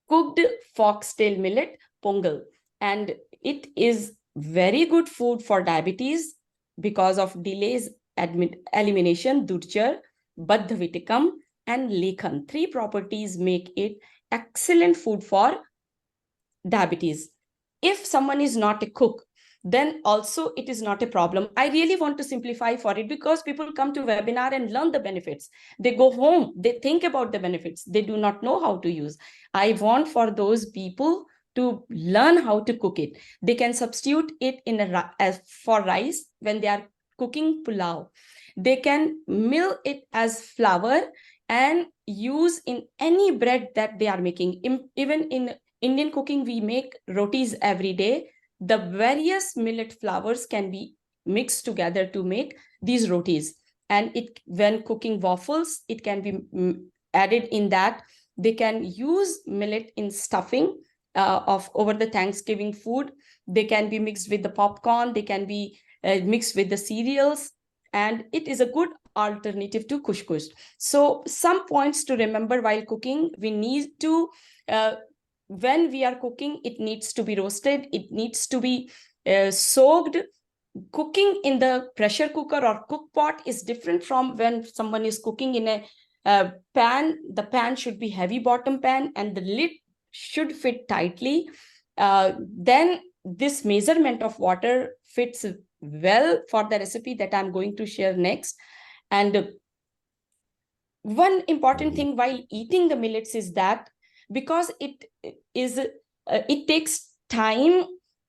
cooked foxtail millet pongal. And it is very good food for diabetes because of delays elimination, durchar, baddhavitikam, and lekhan. 3 properties make it excellent food for diabetes. If someone is not a cook, then also it is not a problem. I really want to simplify for it because people come to webinar and learn the benefits. They go home, they think about the benefits. They do not know how to use. I want for those people to learn how to cook it. They can substitute it for rice when they are cooking pulao. They can mill it as flour and use in any bread that they are making. Even in Indian cooking, we make rotis every day. The various millet flours can be mixed together to make these rotis. And when cooking waffles, it can be added in that. They can use millet in stuffing of over the Thanksgiving food. They can be mixed with the popcorn. They can be mixed with the cereals. And it is a good alternative to couscous. So some points to remember while cooking: we need to, when we are cooking, it needs to be roasted. It needs to be soaked. Cooking in the pressure cooker or cook pot is different from when someone is cooking in a pan. The pan should be heavy bottom pan and the lid should fit tightly. Then this measurement of water fits well for the recipe that I'm going to share next. And one important thing while eating the millets is that because it takes time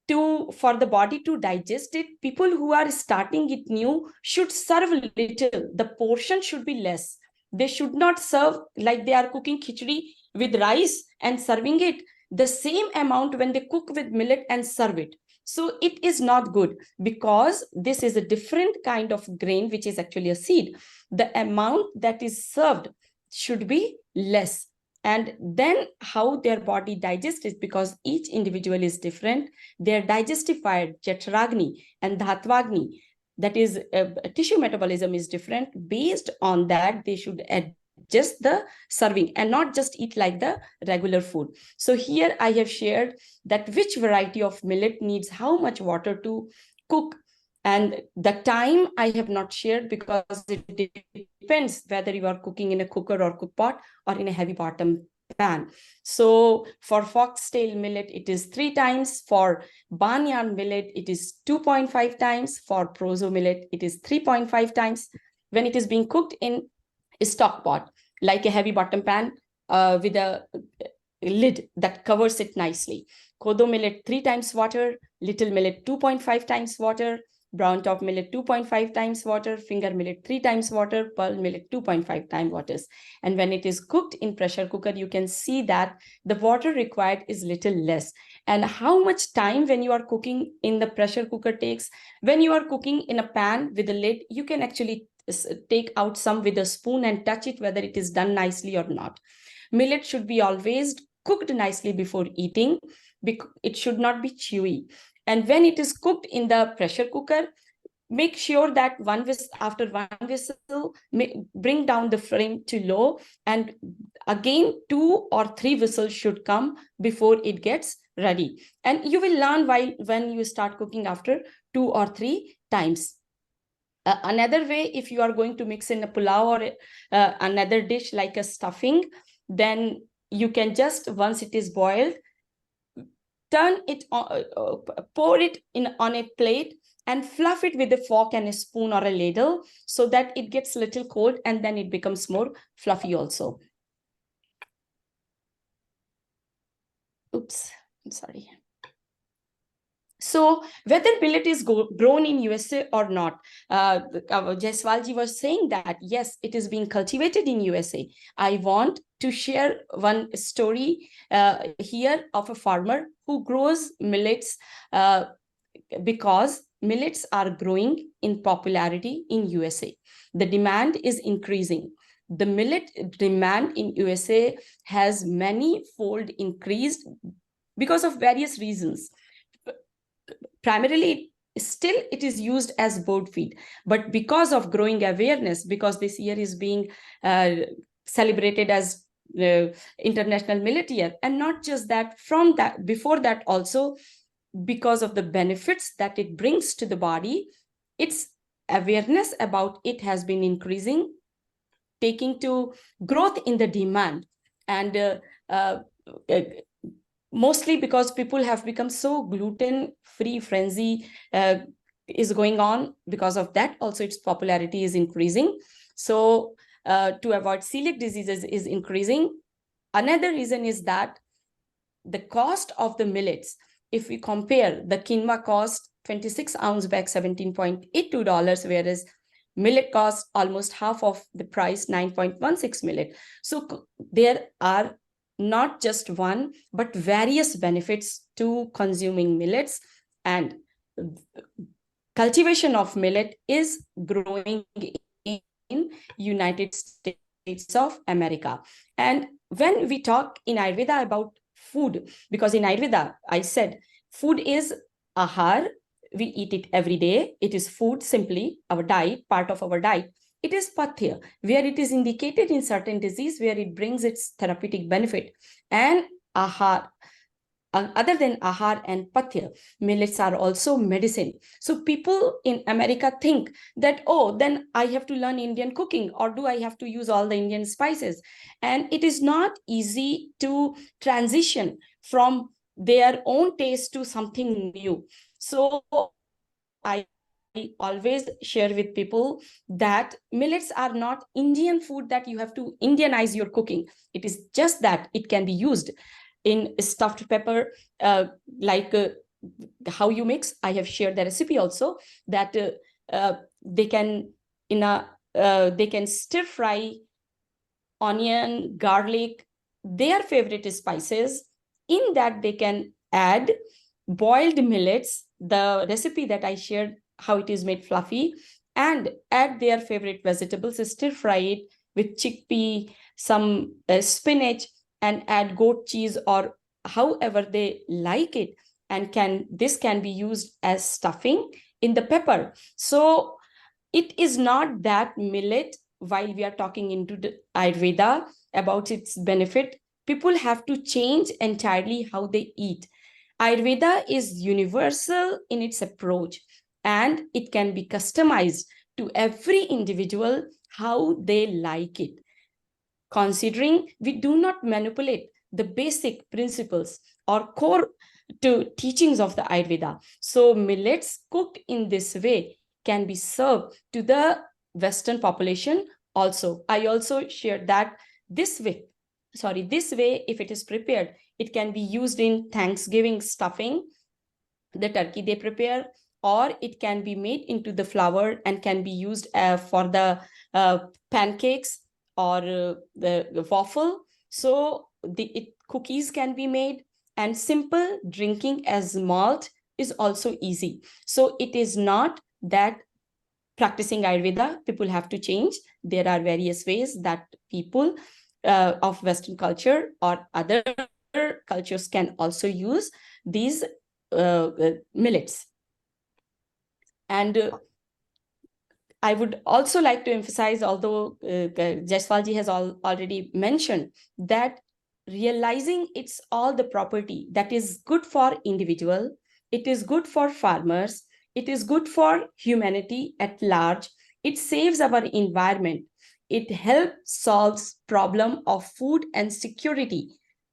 for the body to digest it, people who are starting it new should serve little. The portion should be less. They should not serve like they are cooking khichdi with rice and serving it the same amount when they cook with millet and serve it. So it is not good because this is a different kind of grain, which is actually a seed. The amount that is served should be less. And then how their body digests is because each individual is different. Their digestive fire, Jatragni and Dhatvagni, that is tissue metabolism is different. Based on that, they should adjust the serving and not just eat like the regular food. So here I have shared that which variety of millet needs how much water to cook. And the time I have not shared because it depends whether you are cooking in a cooker or cook pot or in a heavy bottom pan. So for foxtail millet, it is 3 times. For barnyard millet, it is 2.5 times. For proso millet, it is 3.5 times. When it is being cooked in a stock pot, like a heavy bottom pan with a lid that covers it nicely. Kodo millet 3 times water, little millet 2.5 times water, brown top millet 2.5 times water, finger millet 3 times water, pearl millet 2.5 times waters. And when it is cooked in pressure cooker, you can see that the water required is little less. And how much time when you are cooking in the pressure cooker takes, when you are cooking in a pan with a lid, you can actually take out some with a spoon and touch it whether it is done nicely or not. Millet should be always cooked nicely before eating, because it should not be chewy. And when it is cooked in the pressure cooker, make sure that after one whistle, bring down the flame to low, and again 2 or 3 whistles should come before it gets ready. And you will learn when you start cooking after 2 or 3 times. Another way, if you are going to mix in a pulao or another dish like a stuffing, then you can just, once it is boiled, turn it on, pour it on a plate and fluff it with a fork and a spoon or a ladle so that it gets a little cold, and then it becomes more fluffy also. Oops, I'm sorry. So whether millet is grown in USA or not, Jaiswalji was saying that, yes, it is being cultivated in USA. I want to share one story here of a farmer who grows millets because millets are growing in popularity in USA. The demand is increasing. The millet demand in USA has many-fold increased because of various reasons. Primarily, still it is used as bird feed, but because of growing awareness, because this year is being celebrated as International Millet Year, and not just that, from that, before that also, because of the benefits that it brings to the body, its awareness about it has been increasing, taking to growth in the demand. And mostly because people have become so gluten-free frenzy is going on. Because of that, also its popularity is increasing. So to avoid celiac diseases is increasing. Another reason is that the cost of the millets, if we compare, the quinoa cost 26 ounce bag $17.82, whereas millet costs almost half of the price, 9.16 millet. So there are not just one, but various benefits to consuming millets, and cultivation of millet is growing in United States of America. And when we talk in Ayurveda about food, because in Ayurveda, I said, food is ahar, we eat it every day. It is food, simply our diet, part of our diet. It is pathya, where it is indicated in certain disease, where it brings its therapeutic benefit. And ahar, other than ahar and pathya, millets are also medicine. So people in America think that, oh, then I have to learn Indian cooking, or do I have to use all the Indian spices? And it is not easy to transition from their own taste to something new. So I always share with people that millets are not Indian food that you have to Indianize your cooking. It is just that it can be used in stuffed pepper, how you mix. I have shared the recipe also, that they can stir fry onion, garlic, their favorite spices. In that, they can add boiled millets, the recipe that I shared, how it is made fluffy, and add their favorite vegetables, stir fry it with chickpea, some spinach, and add goat cheese or however they like it. And this can be used as stuffing in the pepper. So it is not that millet, while we are talking into the Ayurveda about its benefit, people have to change entirely how they eat. Ayurveda is universal in its approach, and it can be customized to every individual how they like it, considering we do not manipulate the basic principles or core to teachings of the Ayurveda. So millets cooked in this way can be served to the Western population also. I also shared that this way, if it is prepared, it can be used in Thanksgiving stuffing, the turkey they prepare, or it can be made into the flour and can be used for the pancakes or the waffle. So cookies can be made, and simple drinking as malt is also easy. So it is not that practicing Ayurveda, people have to change. There are various ways that people of Western culture or other cultures can also use these millets. And I would also like to emphasize, although Jaiswalji has already mentioned, that realizing it's all the property that is good for individual, it is good for farmers, it is good for humanity at large, it saves our environment, it helps solves problem of food and security.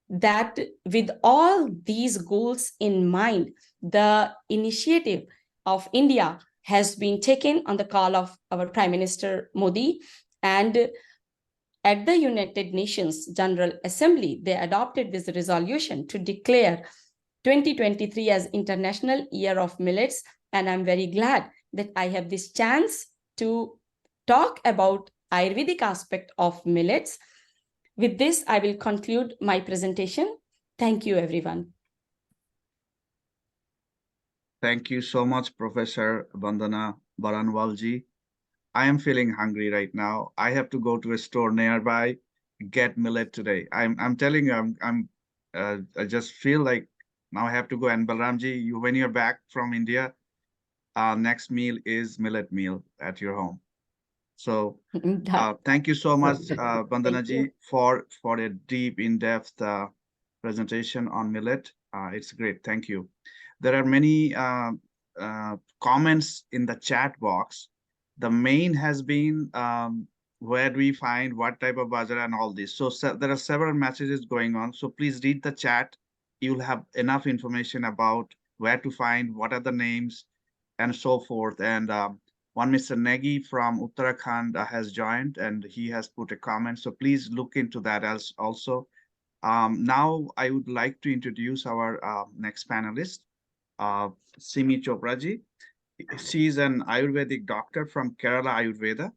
That with all these goals in mind, the initiative of India has been taken on the call of our Prime Minister Modi, and at the United Nations General Assembly, they adopted this resolution to declare 2023 as International Year of Millets. And I'm very glad that I have this chance to talk about Ayurvedic aspect of millets. With this, I will conclude my presentation. Thank you, everyone. Thank you so much, Professor Vandana Baranwalji. I am feeling hungry right now. I have to go to a store nearby, get millet today. I'm telling you, I just feel like now I have to go. And Balramji, when you're back from India, next meal is millet meal at your home. So thank you so much, Vandanaji, for a deep, in-depth presentation on millet. It's great. Thank you. There are many comments in the chat box. The main has been where do we find what type of bajra and all this. So there are several messages going on. So please read the chat. You'll have enough information about where to find, what are the names, and so forth. And one Mr. Negi from Uttarakhand has joined, and he has put a comment. So please look into that as also. Now I would like to introduce our next panelist, Simi Chopraji. She is an Ayurvedic doctor from Kerala Ayurveda.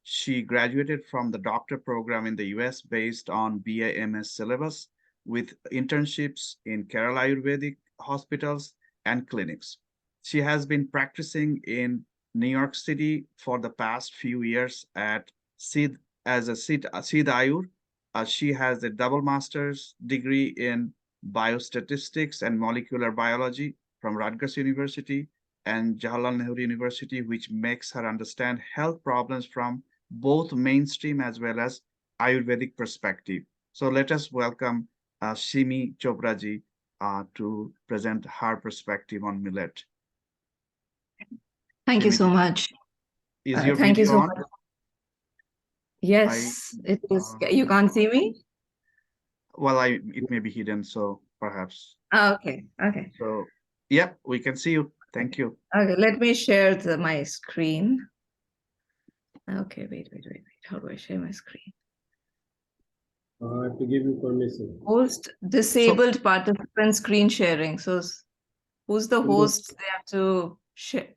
She graduated from the doctor program in the US based on BA-MS syllabus with internships in Kerala Ayurvedic hospitals and clinics. She has been practicing in New York City for the past few years at Siddh Ayur. She has a double master's degree in biostatistics and molecular biology from Rutgers University and Jawaharlal Nehru University, which makes her understand health problems from both mainstream as well as Ayurvedic perspective. So let us welcome Simi Chopraji to present her perspective on millet. Thank you so much. Is your thank you video so on? much. Yes, it is. You can't see me? Well, it may be hidden, so perhaps. Okay. So, yeah, we can see you. Thank you. Okay, let me share my screen. Okay, wait. How do I share my screen? I have to give you permission. Host disabled participant screen sharing. So who's the host? They have to share.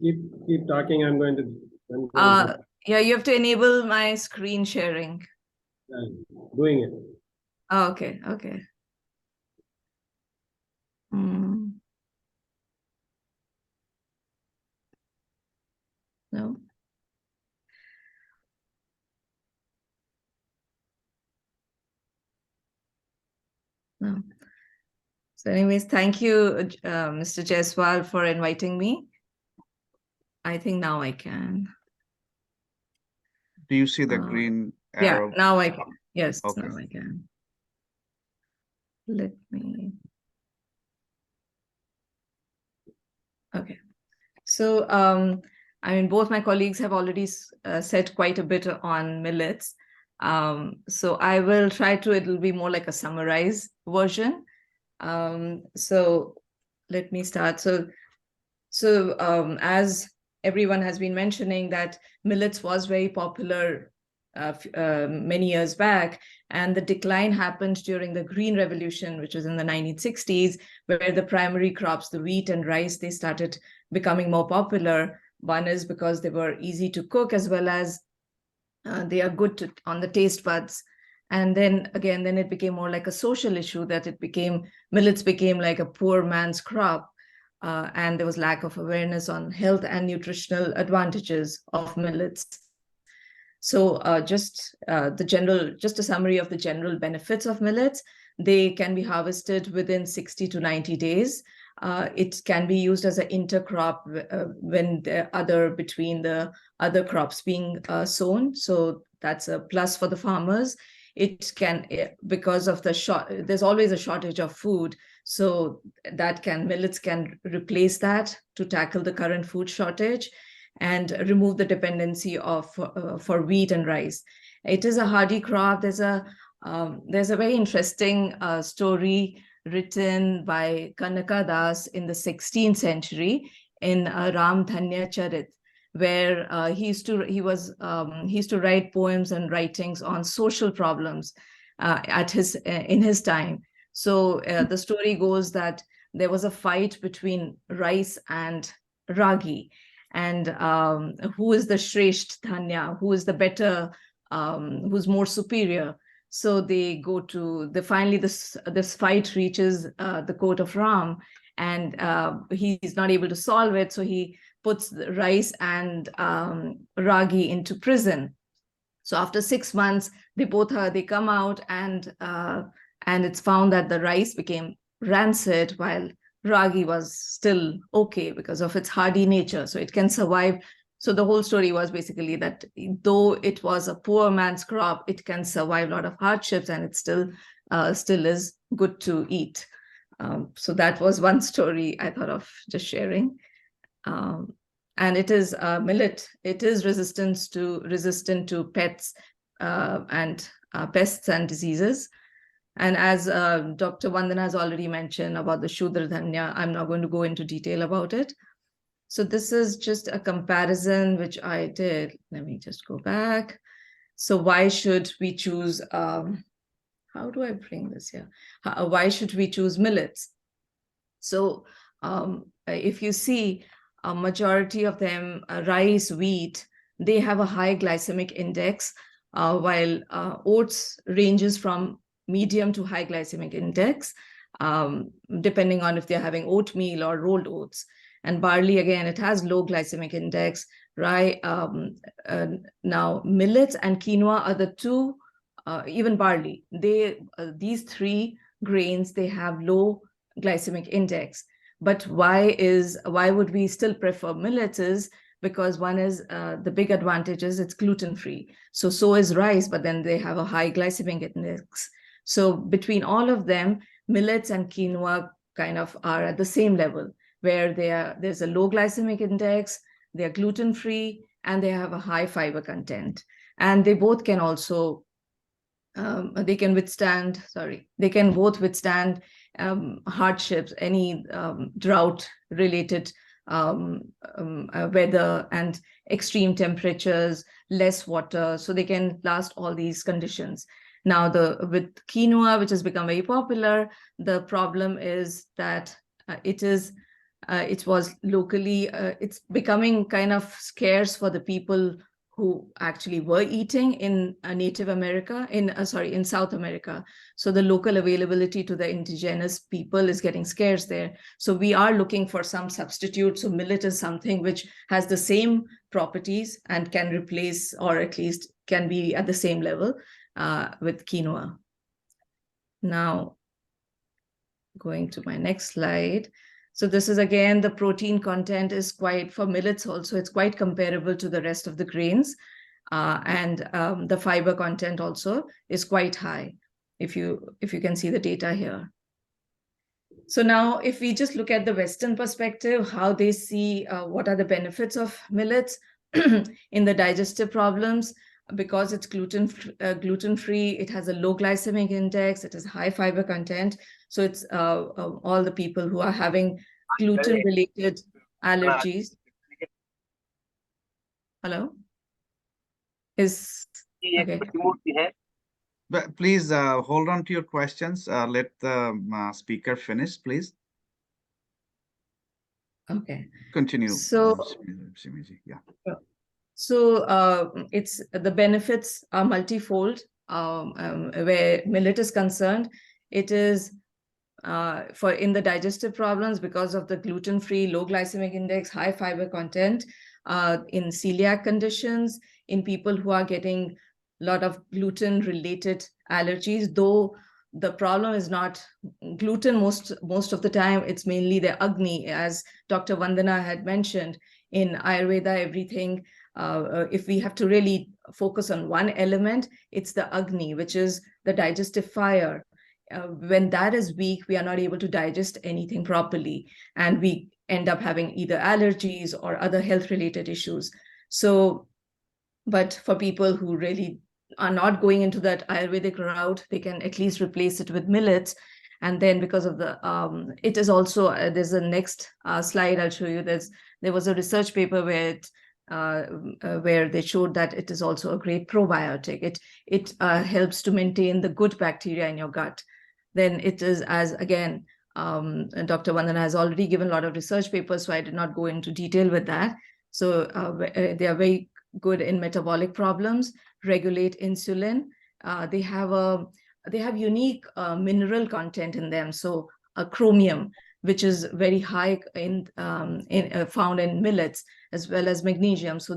Keep talking. I'm going to. Yeah, you have to enable my screen sharing. Doing it. Oh, okay. No. So anyways, thank you, Mr. Jaiswal, for inviting me. I think now I can. Do you see the green arrow? Yeah, now I can. Yes, okay. Now I can. Let me. Okay. So, I mean, both my colleagues have already said quite a bit on millets. So I will try to, it'll be more like a summarized version. So let me start. So as everyone has been mentioning, that millets was very popular many years back, and the decline happened during the Green Revolution, which was in the 1960s, where the primary crops, the wheat and rice, they started becoming more popular. One is because they were easy to cook, as well as they are good on the taste buds. And then again, then it became more like a social issue, that millets became like a poor man's crop. And there was lack of awareness on health and nutritional advantages of millets. So just a summary of the general benefits of millets. They can be harvested within 60 to 90 days. It can be used as an intercrop when between the other crops being sown. So that's a plus for the farmers. It can, because of there's always a shortage of food. So millets can replace that to tackle the current food shortage and remove the dependency for wheat and rice. It is a hardy crop. There's a very interesting story written by Kanaka Das in the 16th century in Ram Dhanya Charit, where he used to write poems and writings on social problems in his time. So the story goes that there was a fight between rice and ragi, and who is the Shresht Dhanya, who is the better, who's more superior. So finally this fight reaches the court of Ram, and he's not able to solve it. So he puts the rice and ragi into prison. So after 6 months, they come out, and it's found that the rice became rancid while ragi was still okay because of its hardy nature. So it can survive. So the whole story was basically that though it was a poor man's crop, it can survive a lot of hardships, and it still is good to eat. So that was one story I thought of just sharing. And it is millet. It is resistant to pests and diseases. And as Dr. Vandana has already mentioned about the Shudra Dhanya, I'm not going to go into detail about it. So this is just a comparison which I did. Let me just go back. So why should we choose, how do I bring this here? Why should we choose millets? So if you see, a majority of them, rice, wheat, they have a high glycemic index, while oats ranges from medium to high glycemic index, depending on if they're having oatmeal or rolled oats. And barley, again, it has low glycemic index. Right? Now, millets and quinoa are the two, even barley. These three grains, they have low glycemic index. But why would we still prefer millets? Is because one is the big advantage is it's gluten-free. So is rice, but then they have a high glycemic index. So between all of them, millets and quinoa kind of are at the same level, where there's a low glycemic index, they're gluten-free, and they have a high fiber content. And they both can also, they can both withstand hardships, any drought-related weather and extreme temperatures, less water, so they can last all these conditions. Now, with quinoa, which has become very popular, the problem is that it's becoming kind of scarce for the people who actually were eating in Native America, in South America. So the local availability to the indigenous people is getting scarce there. So we are looking for some substitute. So millet is something which has the same properties and can replace, or at least can be at the same level with quinoa. Now, going to my next slide. So this is, again, the protein content is quite, for millets also, it's quite comparable to the rest of the grains. And the fiber content also is quite high, if you can see the data here. So now, if we just look at the Western perspective, how they see what are the benefits of millets in the digestive problems, because it's gluten-free, it has a low glycemic index, it has high fiber content. So it's all the people who are having gluten-related allergies. Hello? Okay. But please hold on to your questions. Let the speaker finish, please. Okay. Continue. So- Simiji. Yeah. So it's the benefits are multifold. Where millet is concerned, it is for in the digestive problems because of the gluten-free, low glycemic index, high fiber content, in celiac conditions, in people who are getting a lot of gluten-related allergies, though the problem is not gluten most of the time, it's mainly the Agni, as Dr. Vandana had mentioned. In Ayurveda, everything, if we have to really focus on one element, it's the Agni, which is the digestive fire. When that is weak, we are not able to digest anything properly, and we end up having either allergies or other health-related issues. So, but for people who really are not going into that Ayurvedic route, they can at least replace it with millets. And then because of the, it is also, there's a next slide I'll show you. There was a research paper where they showed that it is also a great probiotic. It helps to maintain the good bacteria in your gut. Then it is, as again, Dr. Vandana has already given a lot of research papers, so I did not go into detail with that. So they are very good in metabolic problems, regulate insulin. They have unique mineral content in them. So chromium, which is very high in found in millets, as well as magnesium. So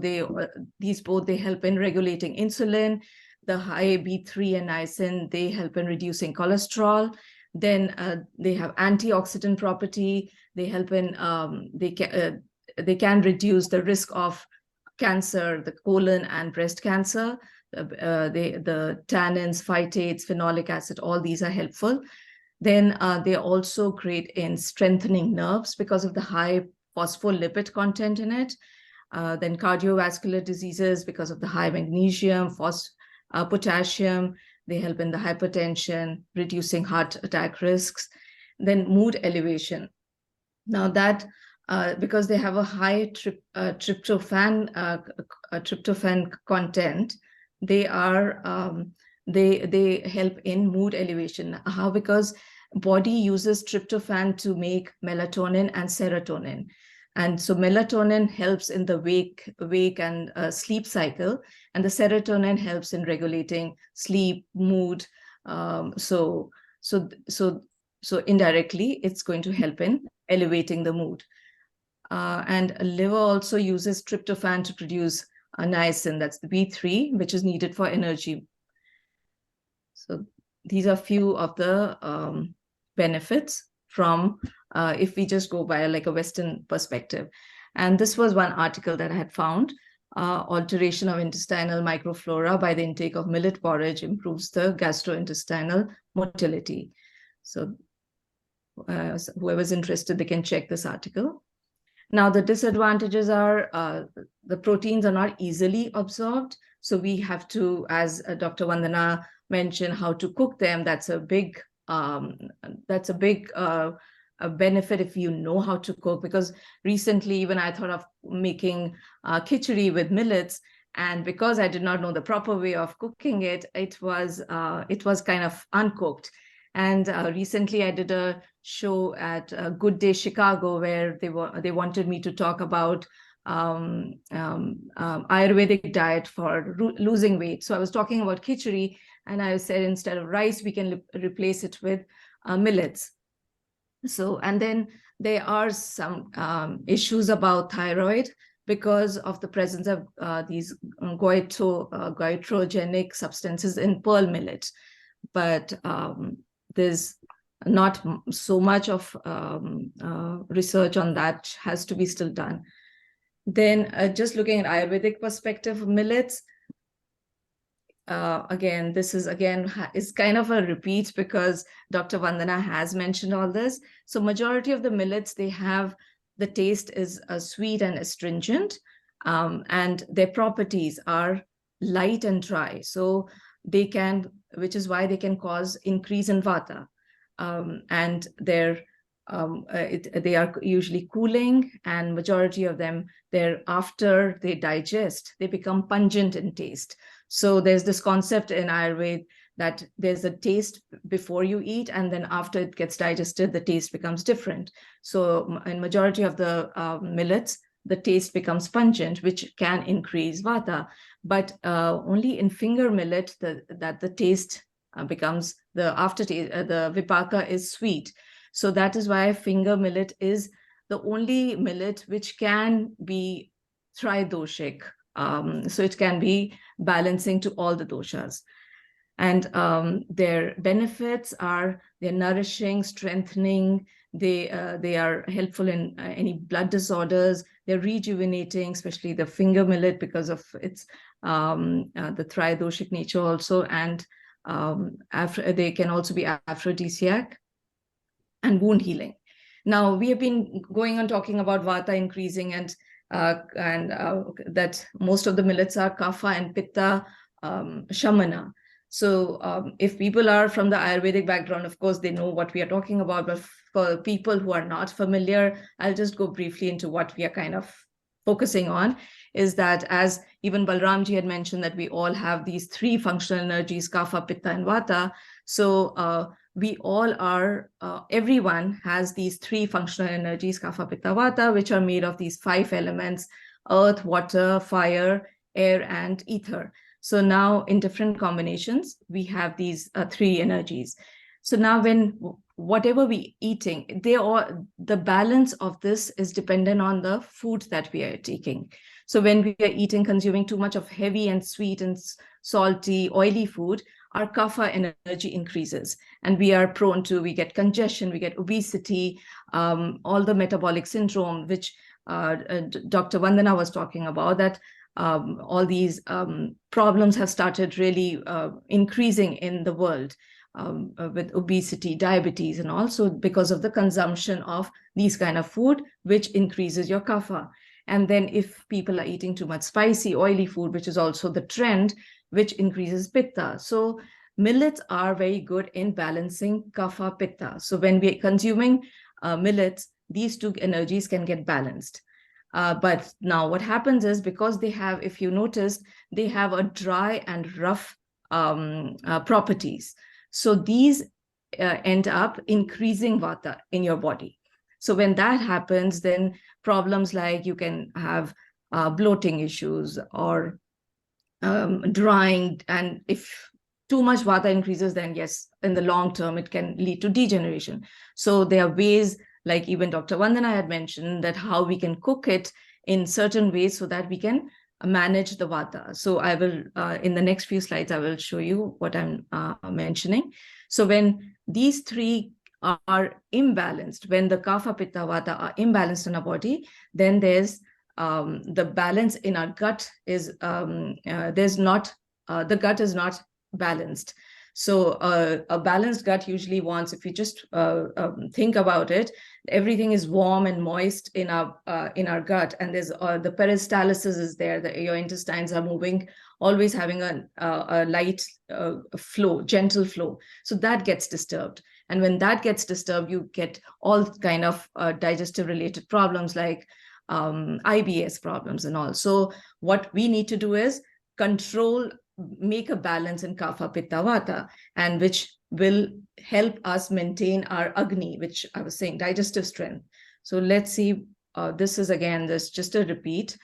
these both help in regulating insulin. The high B3 and niacin, they help in reducing cholesterol. Then they have antioxidant property. They help in they can reduce the risk of cancer, the colon and breast cancer. The tannins, phytates, phenolic acid, all these are helpful. Then they're also great in strengthening nerves because of the high phospholipid content in it. Then cardiovascular diseases because of the high magnesium, potassium. They help in the hypertension, reducing heart attack risks. Then mood elevation. Now that because they have a high tryptophan content, they are they help in mood elevation. How? Because body uses tryptophan to make melatonin and serotonin. And so melatonin helps in the wake and sleep cycle, and the serotonin helps in regulating sleep, mood. So indirectly, it's going to help in elevating the mood. And liver also uses tryptophan to produce niacin, that's the B3, which is needed for energy. So these are few of the benefits from if we just go by like a Western perspective. And this was one article that I had found. Alteration of intestinal microflora by the intake of millet porridge improves the gastrointestinal motility. So whoever's interested, they can check this article. Now, the disadvantages are the proteins are not easily absorbed. So we have to, as Dr. Vandana mentioned, how to cook them. That's a big a benefit if you know how to cook, because recently even I thought of making khichdi with millets, and because I did not know the proper way of cooking it, it was kind of uncooked. And recently I did a show at Good Day Chicago where they wanted me to talk about Ayurvedic diet for losing weight. So I was talking about khichdi, and I said instead of rice, we can replace it with millets. So, and then there are some issues about thyroid because of the presence of these goitrogenic substances in pearl millet. But there's not so much of research on that, has to be still done. Then just looking at Ayurvedic perspective of millets, again, this is kind of a repeat because Dr. Vandana has mentioned all this. So majority of the millets, they have, the taste is sweet and astringent, and their properties are light and dry. So they can, which is why they can cause increase in vata. And they are usually cooling, and majority of them, after they digest, they become pungent in taste. So there's this concept in Ayurveda that there's a taste before you eat, and then after it gets digested, the taste becomes different. So in majority of the millets, the taste becomes pungent, which can increase vata. But only in finger millet that the taste becomes, the aftertaste, the vipaka is sweet. So that is why finger millet is the only millet which can be tridoshic. So it can be balancing to all the doshas. And their benefits are they're nourishing, strengthening, they are helpful in any blood disorders, they're rejuvenating, especially the finger millet because of its the tridoshic nature also, and they can also be aphrodisiac and wound healing. Now, we have been going on talking about vata increasing, and that most of the millets are kapha and pitta shamana. So if people are from the Ayurvedic background, of course, they know what we are talking about. But for people who are not familiar, I'll just go briefly into what we are kind of focusing on, is that as even Balramji had mentioned, that we all have these three functional energies, kapha, pitta, and vata. So we all are, everyone has these three functional energies, kapha, pitta, vata, which are made of these 5 elements: earth, water, fire, air, and ether. So now in different combinations, we have these 3 energies. So now when whatever we eating, the balance of this is dependent on the food that we are taking. So when we are eating, consuming too much of heavy and sweet and salty, oily food, our kapha energy increases, and we are prone to, we get congestion, we get obesity, all the metabolic syndrome, which Dr. Vandana was talking about, that all these problems have started really increasing in the world with obesity, diabetes, and also because of the consumption of these kind of food, which increases your kapha. And then if people are eating too much spicy, oily food, which is also the trend, which increases pitta. So millets are very good in balancing kapha, pitta. So when we are consuming millets, these 2 energies can get balanced. But now what happens is, because they have, if you noticed, they have a dry and rough properties. So these end up increasing vata in your body. So when that happens, then problems like you can have bloating issues or drying. And if too much vata increases, then yes, in the long term, it can lead to degeneration. So there are ways, like even Dr. Vandana had mentioned, that how we can cook it in certain ways so that we can manage the vata. So I will, in the next few slides, I will show you what I'm mentioning. So when these 3 are imbalanced, when the kapha, pitta, vata are imbalanced in our body, then there's the balance in our gut is, the gut is not balanced. So a balanced gut usually wants, if you just think about it, everything is warm and moist in our gut, and there's the peristalsis is there, your intestines are moving, always having a light flow, gentle flow. So that gets disturbed. And when that gets disturbed, you get all kind of digestive related problems like IBS problems and all. So what we need to do is make a balance in kapha, pitta, vata, and which will help us maintain our agni, which I was saying, digestive strength. So let's see, this is again, this just a repeat.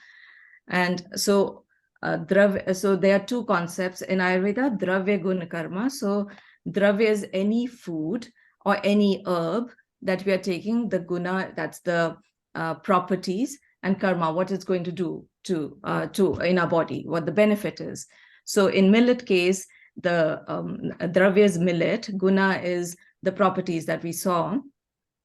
And so so there are 2 concepts in Ayurveda, dravya, guna, karma. So dravya is any food or any herb that we are taking, the guna, that's the properties, and karma, what it's going to do to in our body, what the benefit is. So in millet case, the dravya is millet, guna is the properties that we saw,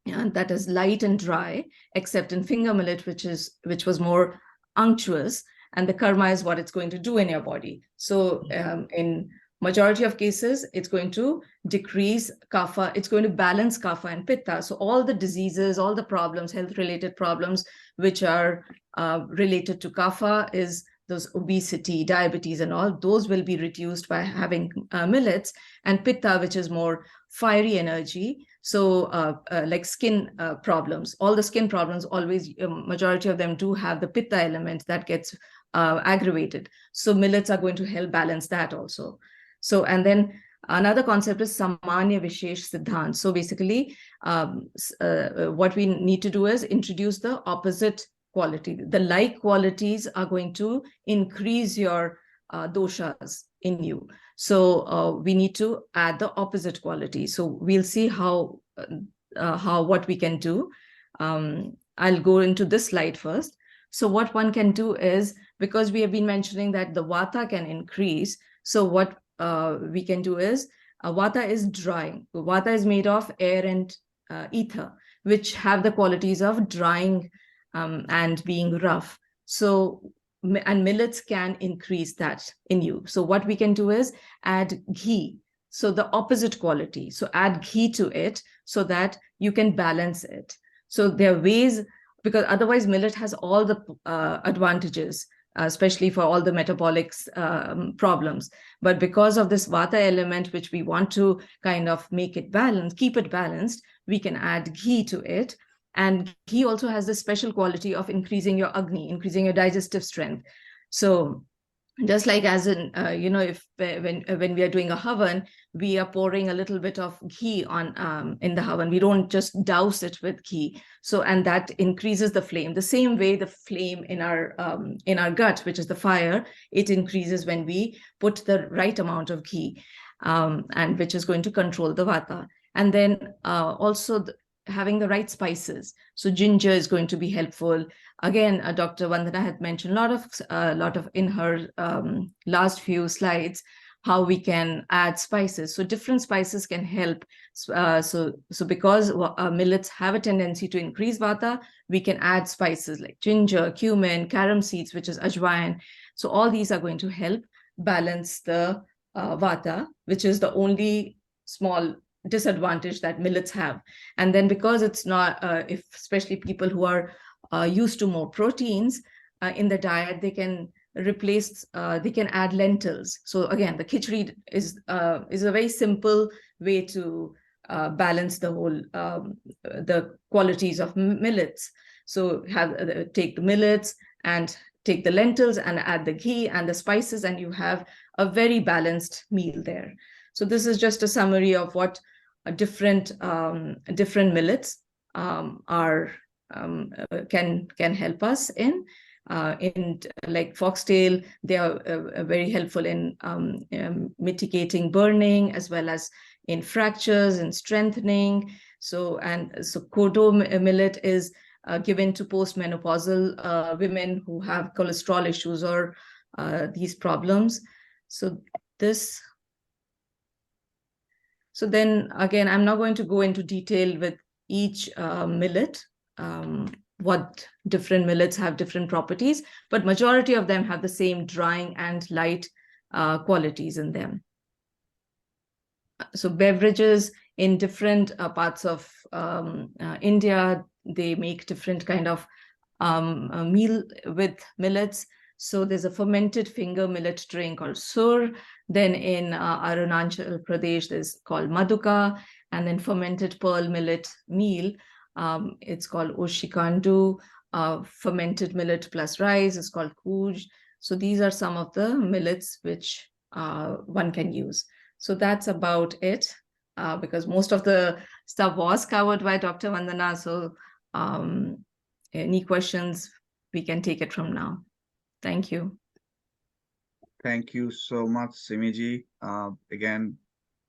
and that is light and dry, except in finger millet, which was more unctuous, and the karma is what it's going to do in your body. So in majority of cases, it's going to decrease kapha, it's going to balance kapha and pitta. So all the diseases, all the problems, health-related problems, which are related to kapha, is those obesity, diabetes, and all, those will be reduced by having millets. And pitta, which is more fiery energy, so like skin problems, all the skin problems, always, majority of them do have the pitta element that gets aggravated. So millets are going to help balance that also. So, and then Another concept is Samanya Vishesh Siddhant. So basically, what we need to do is introduce the opposite quality. The like qualities are going to increase your doshas in you. So we need to add the opposite quality. So we'll see how what we can do. I'll go into this slide first. So what one can do is, because we have been mentioning that the vata can increase, so what we can do is, vata is drying. Vata is made of air and ether, which have the qualities of drying and being rough. So, and millets can increase that in you. So what we can do is add ghee. So the opposite quality. So add ghee to it so that you can balance it. So there are ways, because otherwise millet has all the advantages, especially for all the metabolic problems. But because of this vata element, which we want to kind of make it balanced, keep it balanced, we can add ghee to it. And ghee also has the special quality of increasing your agni, increasing your digestive strength. So just like as in, if when we are doing a havan, we are pouring a little bit of ghee on in the havan. We don't just douse it with ghee. So, and that increases the flame. The same way the flame in our gut, which is the fire, it increases when we put the right amount of ghee, and which is going to control the vata. And then also having the right spices. So ginger is going to be helpful. Again, Dr. Vandana had mentioned a lot of in her last few slides, how we can add spices. So different spices can help. So because millets have a tendency to increase vata, we can add spices like ginger, cumin, carom seeds, which is ajwain. So all these are going to help balance the vata, which is the only small disadvantage that millets have. And then because it's not, especially people who are used to more proteins in the diet, they can replace, they can add lentils. So again, the khichdi is a very simple way to balance the whole, the qualities of millets. So take the millets and take the lentils and add the ghee and the spices, and you have a very balanced meal there. So this is just a summary of what different millets can help us in like foxtail. They are very helpful in mitigating burning, as well as in fractures and strengthening. So kodo millet is given to postmenopausal women who have cholesterol issues or these problems. So then again, I'm not going to go into detail with each millet, what different millets have different properties, but majority of them have the same drying and light qualities in them. So beverages in different parts of India, they make different kind of meal with millets. So there's a fermented finger millet drink called sur. Then in Arunachal Pradesh, there's called maduka. And then fermented pearl millet meal, it's called oshikandu. Fermented millet plus rice is called kuj. So these are some of the millets which one can use. So that's about it, because most of the stuff was covered by Dr. Vandana. So any questions, we can take it from now. Thank you. Thank you so much, Simiji. Again,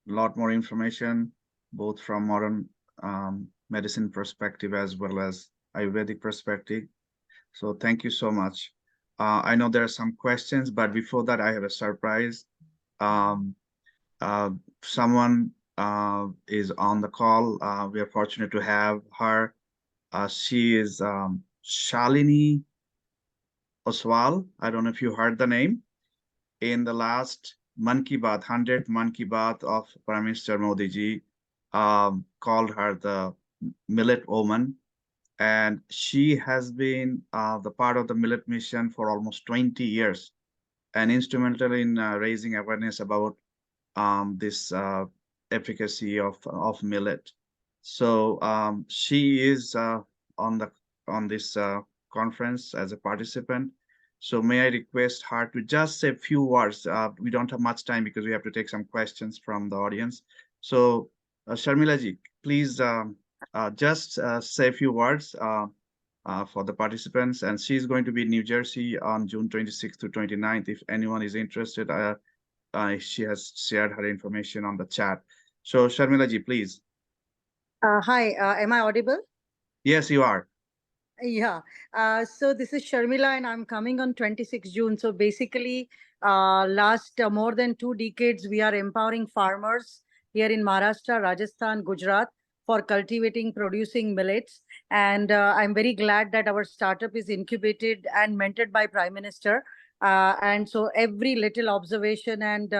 a lot more information, both from modern medicine perspective as well as Ayurvedic perspective. So thank you so much. I know there are some questions, but before that, I have a surprise. Someone is on the call. We are fortunate to have her. She is Shalini Oswal. I don't know if you heard the name. In the last Mann Ki Baat, 100th Mann Ki Baat of Prime Minister Modi ji, called her the Millet Woman. And she has been the part of the Millet Mission for almost 20 years and instrumental in raising awareness about this efficacy of millet. So she is on this conference as a participant. So may I request her to just say a few words? We don't have much time because we have to take some questions from the audience. So Sharmila ji, please just say a few words for the participants. And she's going to be in New Jersey on June 26th to 29th. If anyone is interested, she has shared her information on the chat. So Sharmila ji, please. Hi, am I audible? Yes, you are. Yeah. So this is Sharmila and I'm coming on 26 June. So basically, last more than 2 decades, we are empowering farmers here in Maharashtra, Rajasthan, Gujarat for cultivating, producing millets. And I'm very glad that our startup is incubated and mentored by Prime Minister. And so every little observation and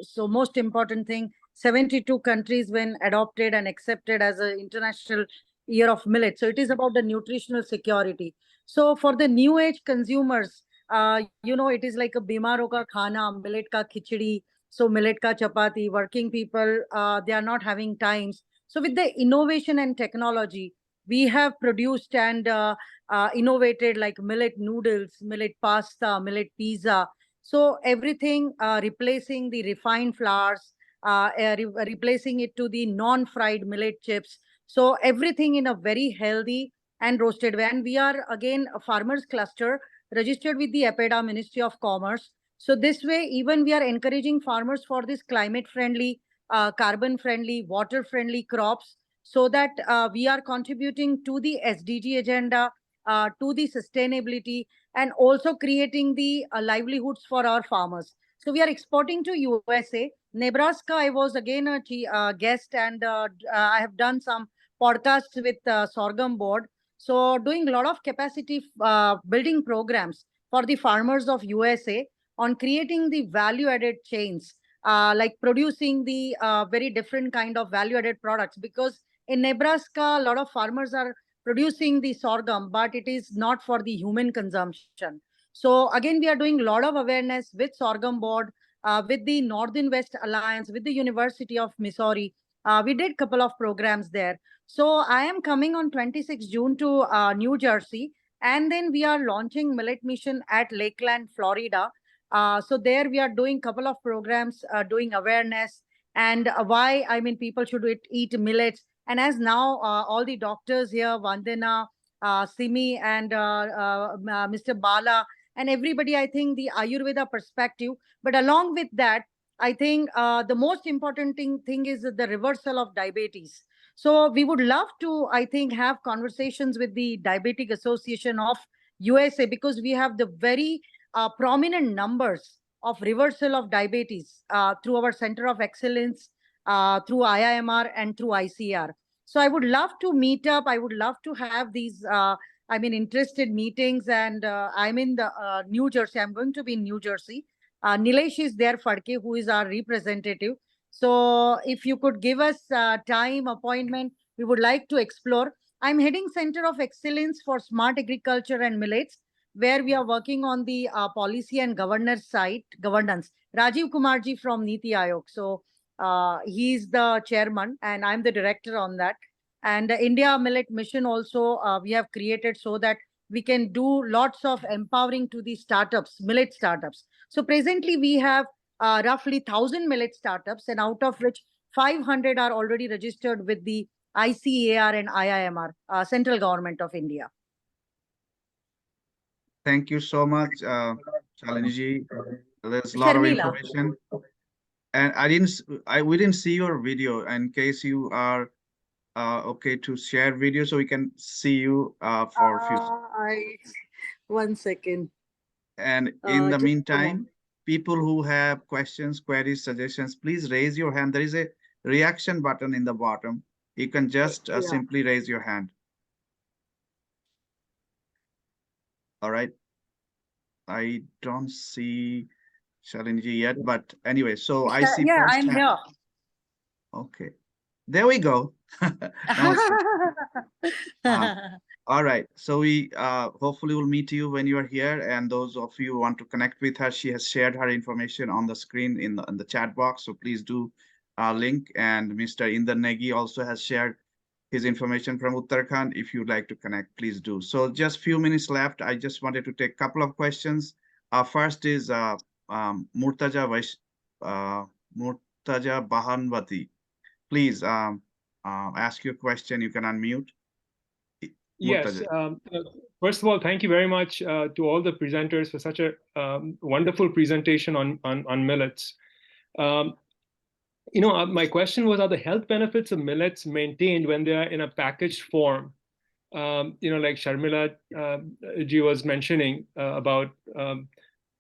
so most important thing, 72 countries when adopted and accepted as an international year of millet. So it is about the nutritional security. So for the new age consumers, it is like a bimaro ka khana, millet ka khichdi, so millet ka chapati. Working people, they are not having times. So with the innovation and technology, we have produced and innovated like millet noodles, millet pasta, millet pizza. So everything replacing the refined flours, replacing it to the non-fried millet chips. So everything in a very healthy and roasted way. And we are again a farmers cluster registered with the APEDA, Ministry of Commerce. So this way, even we are encouraging farmers for this climate friendly, carbon friendly, water friendly crops, so that we are contributing to the SDG agenda, to the sustainability, and also creating the livelihoods for our farmers. So we are exporting to USA. Nebraska, I was again a guest, and I have done some podcasts with Sorghum Board. So doing a lot of capacity building programs for the farmers of USA on creating the value added chains, like producing the very different kind of value added products. Because in Nebraska, a lot of farmers are producing the sorghum, but it is not for the human consumption. So again, we are doing a lot of awareness with Sorghum Board, with the Northern West Alliance, with the University of Missouri. We did a couple of programs there. So I am coming on 26 June to New Jersey, and then we are launching Millet Mission at Lakeland, Florida. So there we are doing a couple of programs, doing awareness and why, I mean, people should eat millets. And as now all the doctors here, Vandana, Simi, and Mr. Bala, and everybody, I think the Ayurveda perspective. But along with that, I think the most important thing is the reversal of diabetes. So we would love to, I think, have conversations with the Diabetic Association of USA, because we have the very prominent numbers of reversal of diabetes through our Center of Excellence, through IIMR and through ICR. So I would love to meet up. I would love to have these, interested meetings. And I'm in the New Jersey. I'm going to be in New Jersey. Nilesh is there, Fadke, who is our representative. So if you could give us time, appointment, we would like to explore. I'm heading Center of Excellence for Smart Agriculture and Millets, where we are working on the policy and governance. Rajiv Kumarji from Niti Aayog. So he's the chairman and I'm the director on that. And India Millet Mission also we have created so that we can do lots of empowering to the startups, millet startups. So presently we have roughly 1,000 millet startups, and out of which 500 are already registered with the ICAR and IIMR, Central Government of India. Thank you so much, Shalini. There's a lot of information. And we didn't see your video. In case you are okay to share video, so we can see you for a few. 1 second. And in the meantime, people who have questions, queries, suggestions, please raise your hand. There is a reaction button in the bottom. You can just simply raise your hand. All right. I don't see Shalini yet, but anyway, so I see. Yeah, I'm here. Okay, there we go. All right, so we hopefully will meet you when you are here, and those of you who want to connect with her, she has shared her information on the screen in the chat box, so please do link. And Mr. Inder Negi also has shared his information from Uttarakhand. If you'd like to connect, please do. So just few minutes left. I just wanted to take a couple of questions. First is Murtaja Bahanwati. Please ask your question. You can unmute. Yes. First of all, thank you very much to all the presenters for such a wonderful presentation on millets. My question was, are the health benefits of millets maintained when they are in a packaged form? Like Sharmila ji was mentioning about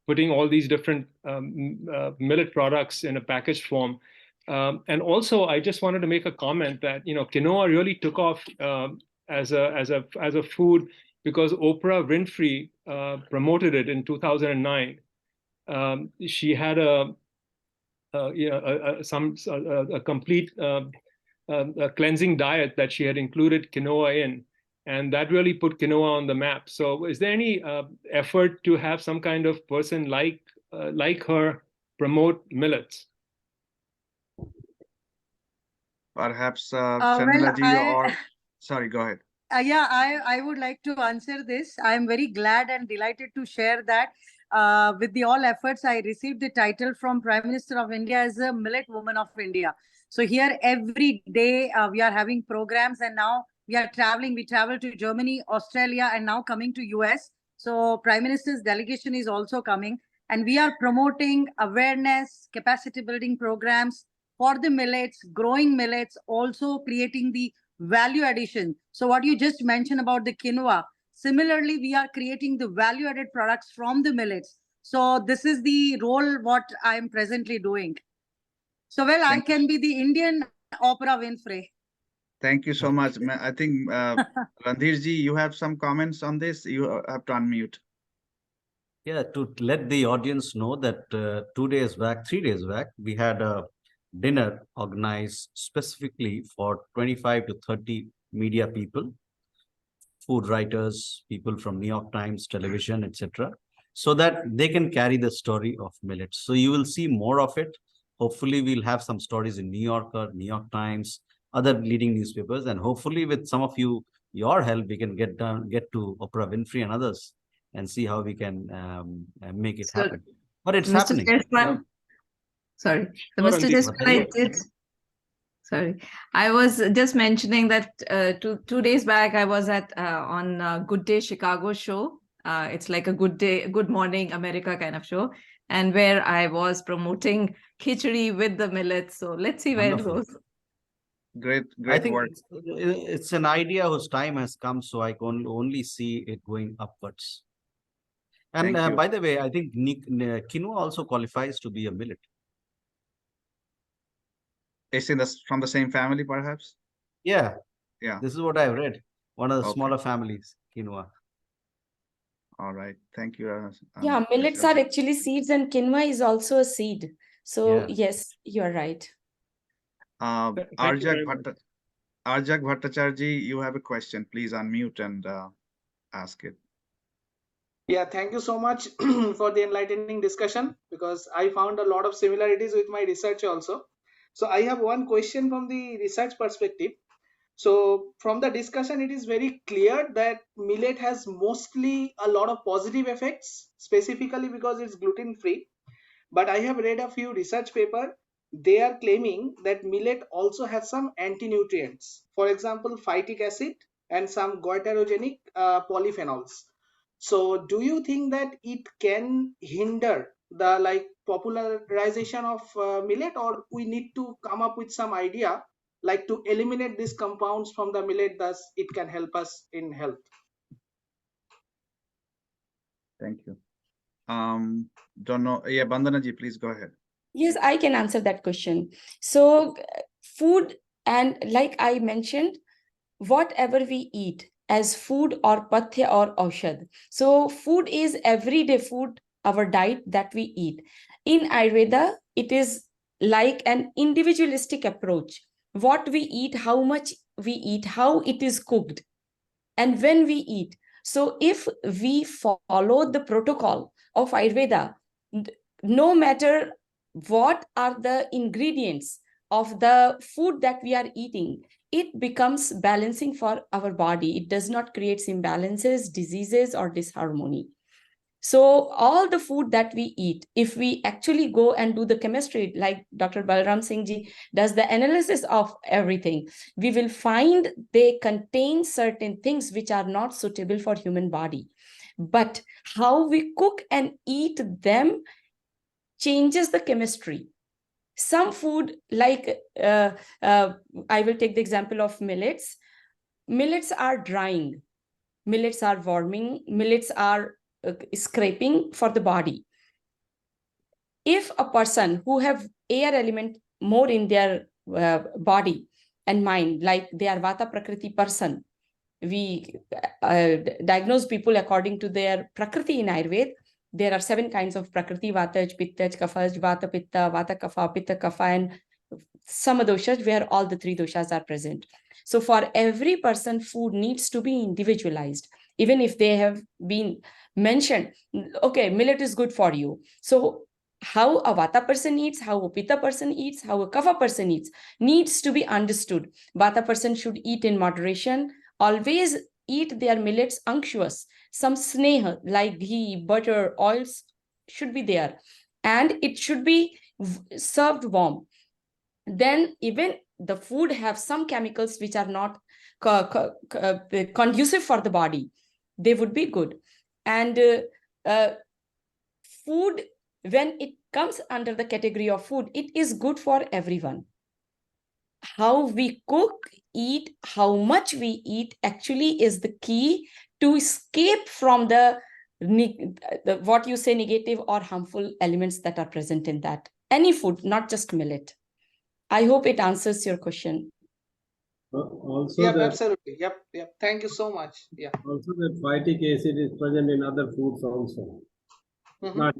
putting all these different millet products in a packaged form. And also, I just wanted to make a comment that quinoa really took off as a food because Oprah Winfrey promoted it in 2009. She had a complete cleansing diet that she had included quinoa in, and that really put quinoa on the map. So, is there any effort to have some kind of person like her promote millets? Perhaps Sharmila ji or sorry, go ahead. Yeah, I would like to answer this. I am very glad and delighted to share that with the all efforts, I received the title from Prime Minister of India as a Millet Woman of India. So here every day we are having programs, and now we are traveling. We travel to Germany, Australia, and now coming to US. So Prime Minister's delegation is also coming, and we are promoting awareness, capacity building programs for the millets, growing millets, also creating the value addition. So what you just mentioned about the quinoa, similarly, we are creating the value added products from the millets. So this is the role what I am presently doing. So, well, I can be the Indian Oprah Winfrey. Thank you so much. I think Randhir ji, you have some comments on this. You have to unmute. Yeah, to let the audience know that 3 days back, we had a dinner organized specifically for 25 to 30 media people, food writers, people from New York Times, television, etc., so that they can carry the story of millets. So you will see more of it. Hopefully, we'll have some stories in New Yorker, New York Times, other leading newspapers, and hopefully, with some of your help, we can get to Oprah Winfrey and others and see how we can make it happen. But it's happening. Sorry, so Mr. Jaspan, I was just mentioning that 2 days back I was at on Good Day Chicago show. It's like a Good Morning America kind of show, and where I was promoting khichdi with the millets. So let's see where it goes. Great I think work. It's an idea whose time has come, so I can only see it going upwards. And by the way, I think quinoa also qualifies to be a millet. It's from the same family, perhaps? Yeah. Yeah. This is what I've read. One of the smaller families, quinoa. All right. Thank you. Yeah, millets are actually seeds, and quinoa is also a seed. So yes, you're right. Arjak Bhattacharya, you have a question. Please unmute and ask it. Yeah, thank you so much for the enlightening discussion, because I found a lot of similarities with my research also. So I have one question from the research perspective. So from the discussion, it is very clear that millet has mostly a lot of positive effects, specifically because it's gluten free. But I have read a few research papers. They are claiming that millet also has some anti-nutrients. For example, phytic acid and some goiterogenic polyphenols. So do you think that it can hinder the popularization of millet, or we need to come up with some idea like to eliminate these compounds from the millet, thus it can help us in health? Thank you. Don't know. Yeah, Bandana ji, please go ahead. Yes, I can answer that question. So food, and like I mentioned, whatever we eat as food or pathya or aushad. So food is everyday food, our diet that we eat. In Ayurveda, it is like an individualistic approach. What we eat, how much we eat, how it is cooked, and when we eat. So if we follow the protocol of Ayurveda, no matter what are the ingredients of the food that we are eating, it becomes balancing for our body. It does not create imbalances, diseases, or disharmony. So all the food that we eat, if we actually go and do the chemistry, like Dr. Balram Singh ji does the analysis of everything, we will find they contain certain things which are not suitable for human body. But how we cook and eat them changes the chemistry. Some food, like I will take the example of millets. Millets are drying, millets are warming, millets are scraping for the body. If a person who have air element more in their body and mind, like they are Vata Prakriti person, we diagnose people according to their Prakriti in Ayurveda. There are 7 kinds of Prakriti: Vataj, Pittaj, Kafaj, Vata, Pitta, Vata, Kapha, Pitta, Kapha, and some doshas where all the 3 doshas are present. So for every person, food needs to be individualized. Even if they have been mentioned, okay, millet is good for you. So how a Vata person eats, how a Pitta person eats, how a Kapha person eats, needs to be understood. Vata person should eat in moderation. Always eat their millets unctuous. Some sneha like ghee, butter, oils should be there. And it should be served warm. Then even the food have some chemicals which are not conducive for the body. They would be good. And food, when it comes under the category of food, it is good for everyone. How we cook, eat, how much we eat actually is the key to escape from the what you say negative or harmful elements that are present in that. Any food, not just millet. I hope it answers your question. Also, Yep, absolutely. Yep, yep. Thank you so much. Yeah. also that phytic acid is present in other foods also. Not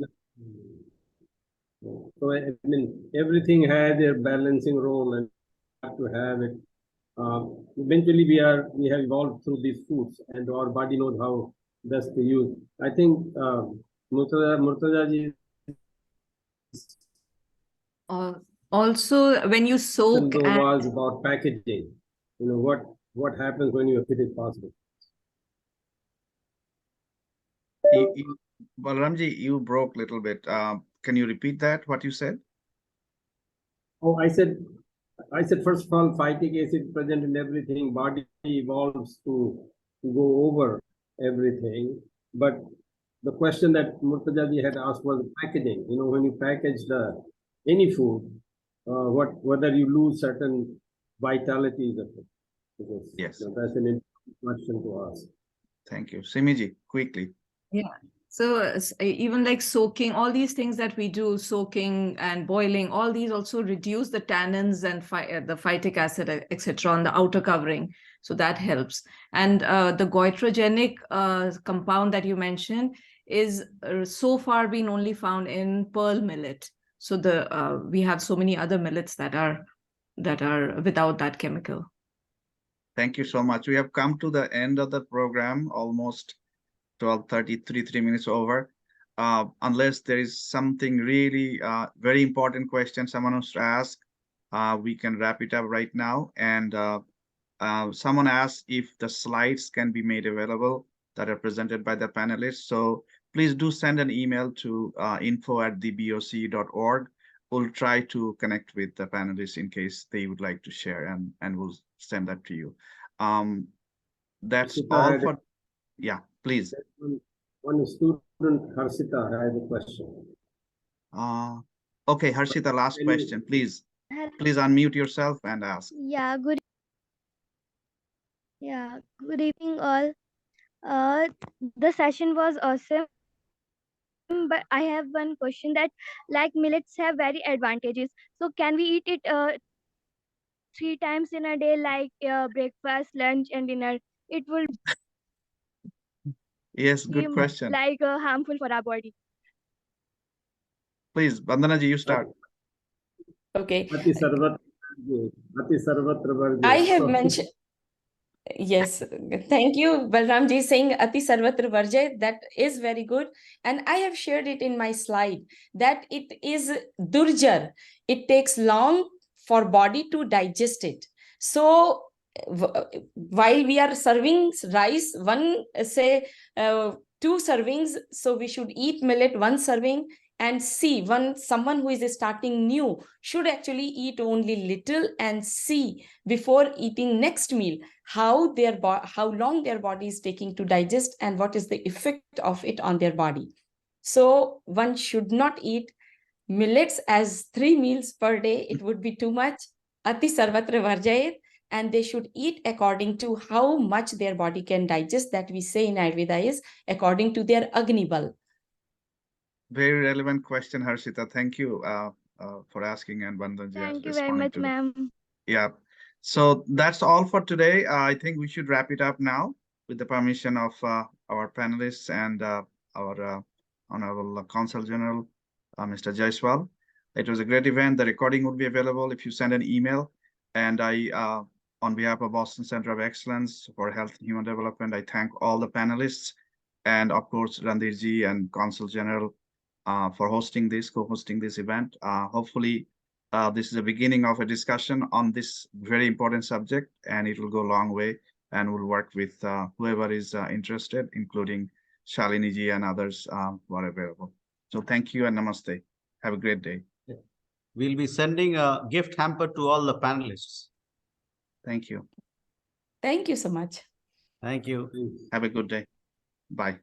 so I mean everything has their balancing role and have to have it. Eventually we have evolved through these foods and our body knows how best to use. I think Murtaza ji Also, when you soak and was about packaging. You know what happens when you fit it possible. Balramji, you broke a little bit. Can you repeat that, what you said? Oh, I said first of all, phytic acid present in everything. Body evolves to go over everything. But the question that Murtaza ji had asked was packaging. You know, when you package any food, whether you lose certain vitalities of it. Because, Yes. That's an important question to ask. Thank you. Simiji, quickly. yeah. So even like soaking, all these things that we do, soaking and boiling, all these also reduce the tannins and the phytic acid, etc., on the outer covering. So that helps. And the goitrogenic compound that you mentioned is so far been only found in pearl millet. So we have so many other millets that are without that chemical. Thank you so much. We have come to the end of the program, almost 12:33, 3 minutes over. Unless there is something really very important question someone wants to ask, we can wrap it up right now. And someone asked if the slides can be made available that are presented by the panelists. So please do send an email to info@theboc.org. We'll try to connect with the panelists in case they would like to share, and we'll send that to you. That's all for, yeah, please. One student, Harsita, has a question. Okay, Harshita, last question, please. Please unmute yourself and ask. Yeah, good evening all. The session was awesome, but I have one question that like millets have very advantages. So can we eat it 3 times in a day, like breakfast, lunch, and dinner? It will Yes, be good question. like harmful for our body. Please, Vandana ji, you start. Okay. Ati sarvatra I have mentioned, yes, thank you, Balram ji, saying Ati Sarvatra Varjay. That is very good. And I have shared it in my slide that it is durjar. It takes long for body to digest it. So while we are serving rice, one say 2 servings. So we should eat millet 1 serving, and see someone who is starting new should actually eat only little and see before eating next meal how long their body is taking to digest and what is the effect of it on their body. So one should not eat millets as 3 meals per day. It would be too much. Ati sarvatra varjayet. And they should eat according to how much their body can digest. That we say in Ayurveda is according to their Agni Bal. Very relevant question, Harshita. Thank you for asking, and Bandhanji Thank you very responding much, to ma'am. Yeah. So that's all for today. I think we should wrap it up now with the permission of our panelists and our Honorable Consul General, Mr. Jaiswal. It was a great event. The recording would be available if you send an email. And on behalf of Boston Center of Excellence for Health and Human Development, I thank all the panelists and, of course, Randirji and Consul General for co-hosting this event. Hopefully, this is the beginning of a discussion on this very important subject, and it will go a long way, and we'll work with whoever is interested, including Shalini ji and others who are available. So thank you and namaste. Have a great day. We'll be sending a gift hamper to all the panelists. Thank you. Thank you so much. Thank you. Have a good day. Bye.